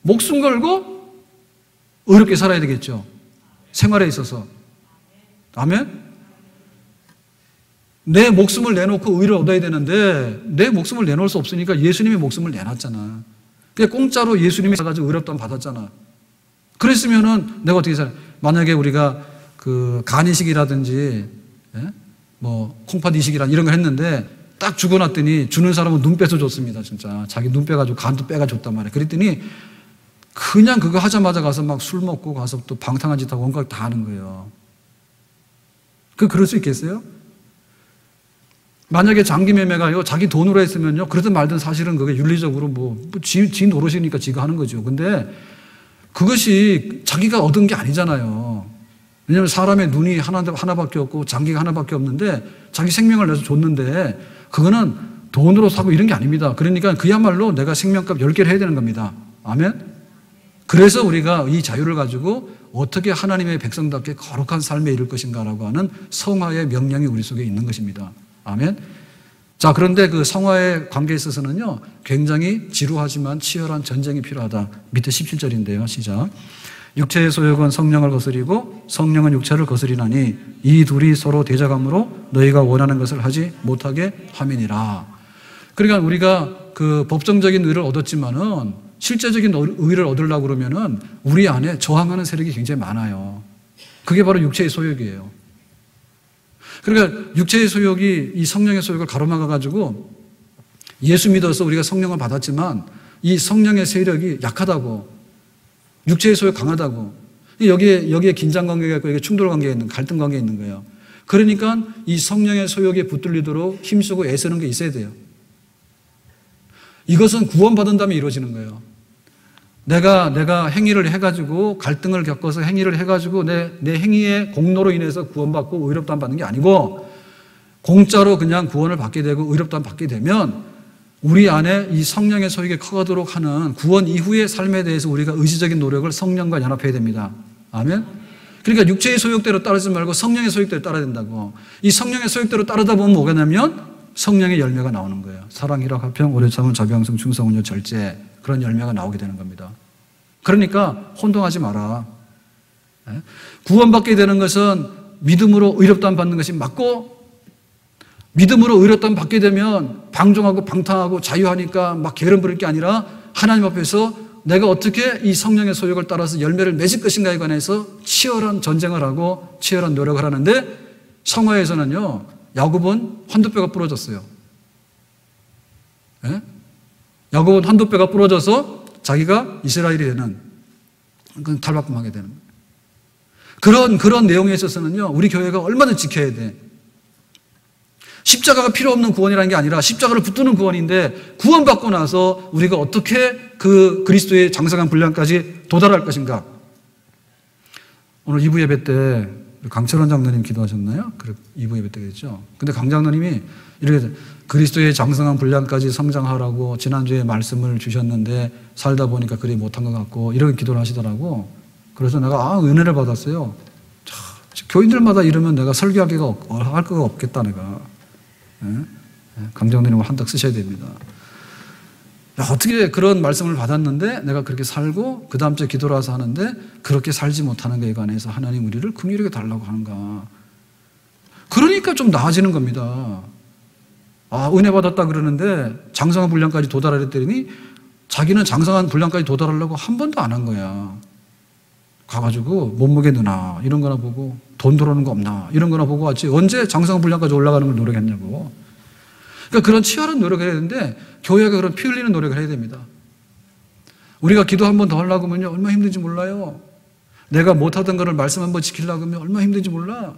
목숨 걸고 의롭게 살아야 되겠죠. 생활에 있어서. 아멘? 내 목숨을 내놓고 의를 얻어야 되는데 내 목숨을 내놓을 수 없으니까 예수님의 목숨을 내놨잖아. 그냥 공짜로 예수님이 가지고 의롭다함 받았잖아. 그랬으면은 내가 어떻게 살아? 만약에 우리가 그 간이식이라든지 뭐 콩팥 이식이라 이런 거 했는데 딱 죽어놨더니 주는 사람은 눈 빼서 줬습니다. 진짜 자기 눈 빼가지고 간도 빼가 줬단 말이야. 그랬더니 그냥 그거 하자마자 가서 막 술 먹고 가서 또 방탕한 짓 하고 온갖 다 하는 거예요. 그럴 수 있겠어요? 만약에 장기 매매가요 자기 돈으로 했으면요 그러든 말든 사실은 그게 윤리적으로 지 노릇이니까 지가 하는 거죠. 근데 그것이 자기가 얻은 게 아니잖아요. 왜냐하면 사람의 눈이 하나밖에 없고 장기가 하나밖에 없는데 자기 생명을 내서 줬는데 그거는 돈으로 사고 이런 게 아닙니다. 그러니까 그야말로 내가 생명값 10개를 해야 되는 겁니다. 아멘? 그래서 우리가 이 자유를 가지고 어떻게 하나님의 백성답게 거룩한 삶에 이룰 것인가라고 하는 성화의 명령이 우리 속에 있는 것입니다. 아멘? 자, 그런데 그 성화의 관계에 있어서는요 굉장히 지루하지만 치열한 전쟁이 필요하다. 밑에 17절인데요. 시작. 육체의 소욕은 성령을 거스리고 성령은 육체를 거스리나니 이 둘이 서로 대적함으로 너희가 원하는 것을 하지 못하게 함이니라. 그러니까 우리가 그 법정적인 의를 얻었지만은 실제적인 의를 얻으려고 그러면은 우리 안에 저항하는 세력이 굉장히 많아요. 그게 바로 육체의 소욕이에요. 그러니까 육체의 소욕이 이 성령의 소욕을 가로막아가지고 예수 믿어서 우리가 성령을 받았지만 이 성령의 세력이 약하다고. 육체의 소욕 강하다고. 여기에 긴장 관계가 있고, 여기에 충돌 관계가 있는, 갈등 관계가 있는 거예요. 그러니까 이 성령의 소욕에 붙들리도록 힘쓰고 애쓰는 게 있어야 돼요. 이것은 구원받은 다음에 이루어지는 거예요. 내가 행위를 해가지고 갈등을 겪어서 행위를 해가지고 내 행위의 공로로 인해서 구원받고 의롭다함 받는 게 아니고 공짜로 그냥 구원을 받게 되고 의롭다함 받게 되면 우리 안에 이 성령의 소욕이 커가도록 하는 구원 이후의 삶에 대해서 우리가 의지적인 노력을 성령과 연합해야 됩니다. 아멘? 그러니까 육체의 소욕대로 따르지 말고 성령의 소욕대로 따라야 된다고. 이 성령의 소욕대로 따르다 보면 뭐가 되냐면 성령의 열매가 나오는 거예요. 사랑, 희락, 화평, 오래 참음, 자비양성, 충성, 온유, 절제, 그런 열매가 나오게 되는 겁니다. 그러니까 혼동하지 마라. 구원받게 되는 것은 믿음으로 의롭다함 받는 것이 맞고, 믿음으로 의롭다함 받게 되면 방종하고 방탕하고 자유하니까 막 게으름 부릴 게 아니라 하나님 앞에서 내가 어떻게 이 성령의 소욕을 따라서 열매를 맺을 것인가에 관해서 치열한 전쟁을 하고 치열한 노력을 하는데, 성화에서는요 야곱은 환도뼈가 부러졌어요. 예? 야곱은 환도뼈가 부러져서 자기가 이스라엘이 되는, 탈바꿈하게 되는 그런 내용에 있어서는요 우리 교회가 얼마나 지켜야 돼. 십자가가 필요 없는 구원이라는 게 아니라 십자가를 붙드는 구원인데, 구원받고 나서 우리가 어떻게 그 그리스도의 장성한 분량까지 도달할 것인가. 오늘 2부 예배 때 강철원 장로님 기도하셨나요? 2부 예배 때 그랬죠. 근데 강 장로님이 이렇게 그리스도의 장성한 분량까지 성장하라고 지난주에 말씀을 주셨는데 살다 보니까 그리 못한 것 같고 이렇게 기도를 하시더라고. 그래서 내가 은혜를 받았어요. 교인들마다 이러면 내가 설교하기가 할 거가 없겠다 내가. 강 장로님은 한턱 쓰셔야 됩니다. 어떻게 그런 말씀을 받았는데 내가 그렇게 살고 그 다음 주에 기도를 와서 하는데 그렇게 살지 못하는 것에 관해서 하나님 우리를 긍휼하게 달라고 하는가. 그러니까 좀 나아지는 겁니다. 은혜 받았다 그러는데 장성한 분량까지 도달하랬더니 자기는 장성한 분량까지 도달하려고 한 번도 안 한 거야. 가가지고 몸무게 느나 이런 거나 보고 돈 들어오는 거 없나 이런 거나 보고 왔지 언제 장성한 분량까지 올라가는 걸 노력했냐고. 그러니까 그런 치열한 노력을 해야 되는데 교회가 그런 피 흘리는 노력을 해야 됩니다. 우리가 기도 한 번 더 하려고 하면 얼마나 힘든지 몰라요. 내가 못하던 거를 말씀 한 번 지키려고 하면 얼마나 힘든지 몰라.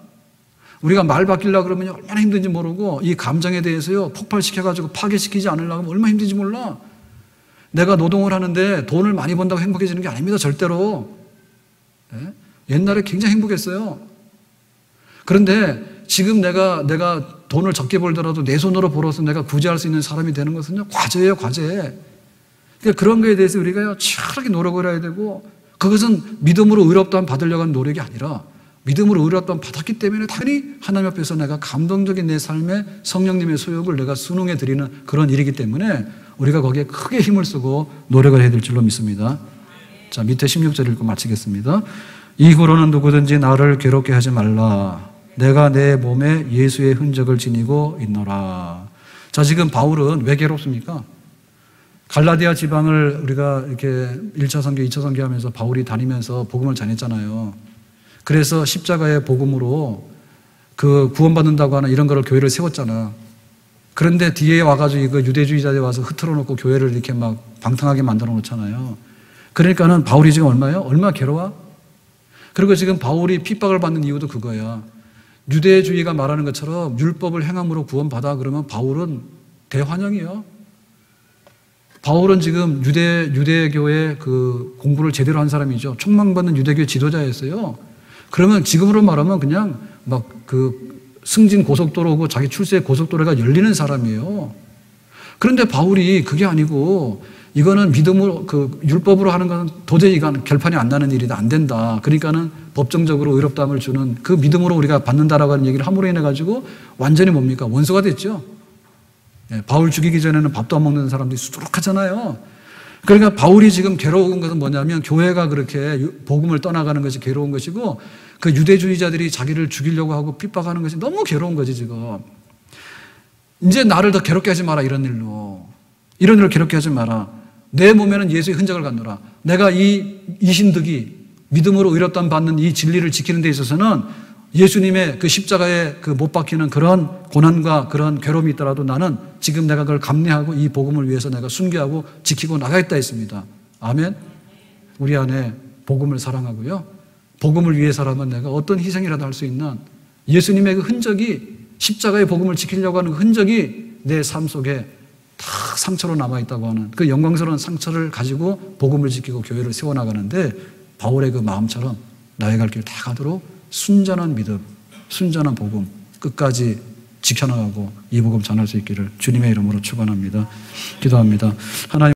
우리가 말 바뀌려고 그러면 얼마나 힘든지 모르고 이 감정에 대해서요 폭발시켜가지고 파괴시키지 않으려고 하면 얼마나 힘든지 몰라. 내가 노동을 하는데 돈을 많이 번다고 행복해지는 게 아닙니다. 절대로. 옛날에 굉장히 행복했어요. 그런데 지금 내가 돈을 적게 벌더라도 내 손으로 벌어서 내가 구제할 수 있는 사람이 되는 것은요 과제예요, 과제. 그러니까 그런 거에 대해서 우리가 치열하게 노력을 해야 되고, 그것은 믿음으로 의롭다함 받으려고 하는 노력이 아니라 믿음으로 의롭다함 받았기 때문에 당연히 하나님 앞에서 내가 감동적인 내 삶에 성령님의 소욕을 내가 순응해 드리는 그런 일이기 때문에 우리가 거기에 크게 힘을 쓰고 노력을 해야 될 줄로 믿습니다. 자, 밑에 16절 읽고 마치겠습니다. 이후로는 누구든지 나를 괴롭게 하지 말라. 내가 내 몸에 예수의 흔적을 지니고 있노라. 자, 지금 바울은 왜 괴롭습니까? 갈라디아 지방을 우리가 이렇게 1차 선교, 2차 선교 하면서 바울이 다니면서 복음을 전했잖아요. 그래서 십자가의 복음으로 그 구원받는다고 하는 이런 거를 교회를 세웠잖아. 그런데 뒤에 와가지고 이거 유대주의자들이 와서 흐트러 놓고 교회를 이렇게 막 방탕하게 만들어 놓잖아요. 그러니까는 바울이 지금 얼마나 괴로워? 그리고 지금 바울이 핍박을 받는 이유도 그거야. 유대주의가 말하는 것처럼 율법을 행함으로 구원받아 그러면 바울은 대환영이요. 바울은 지금 유대교의 그 공부를 제대로 한 사람이죠. 촉망받는 유대교의 지도자였어요. 그러면 지금으로 말하면 그냥 막 그 승진 고속도로고 자기 출세 고속도로가 열리는 사람이에요. 그런데 바울이 그게 아니고 이거는 믿음으로 그 율법으로 하는 것은 도저히 이건 결판이 안 나는 일이다. 안 된다. 그러니까는 법정적으로 의롭다함을 주는 그 믿음으로 우리가 받는다라고 하는 얘기를 함으로 인해 가지고 완전히 뭡니까? 원수가 됐죠. 바울 죽이기 전에는 밥도 안 먹는 사람들이 수두룩하잖아요. 그러니까 바울이 지금 괴로운 것은 뭐냐면 교회가 그렇게 복음을 떠나가는 것이 괴로운 것이고 그 유대주의자들이 자기를 죽이려고 하고 핍박하는 것이 너무 괴로운 거지 지금. 이제 나를 더 괴롭게 하지 마라 이런 일로. 이런 일을 괴롭게 하지 마라. 내 몸에는 예수의 흔적을 갖노라. 내가 이 신득이 믿음으로 의롭다함 받는 이 진리를 지키는 데 있어서는 예수님의 그 십자가에 그 못 박히는 그런 고난과 그런 괴로움이 있더라도 나는 지금 내가 그걸 감내하고 이 복음을 위해서 내가 순교하고 지키고 나가겠다 했습니다. 아멘. 우리 안에 복음을 사랑하고요. 복음을 위해서라면 내가 어떤 희생이라도 할 수 있는 예수님의 그 흔적이, 십자가의 복음을 지키려고 하는 그 흔적이 내 삶 속에 다 상처로 남아있다고 하는 그 영광스러운 상처를 가지고 복음을 지키고 교회를 세워나가는데, 바울의 그 마음처럼 나의 갈 길 다 가도록 순전한 믿음, 순전한 복음 끝까지 지켜나가고 이 복음 전할 수 있기를 주님의 이름으로 축원합니다. 기도합니다. 하나님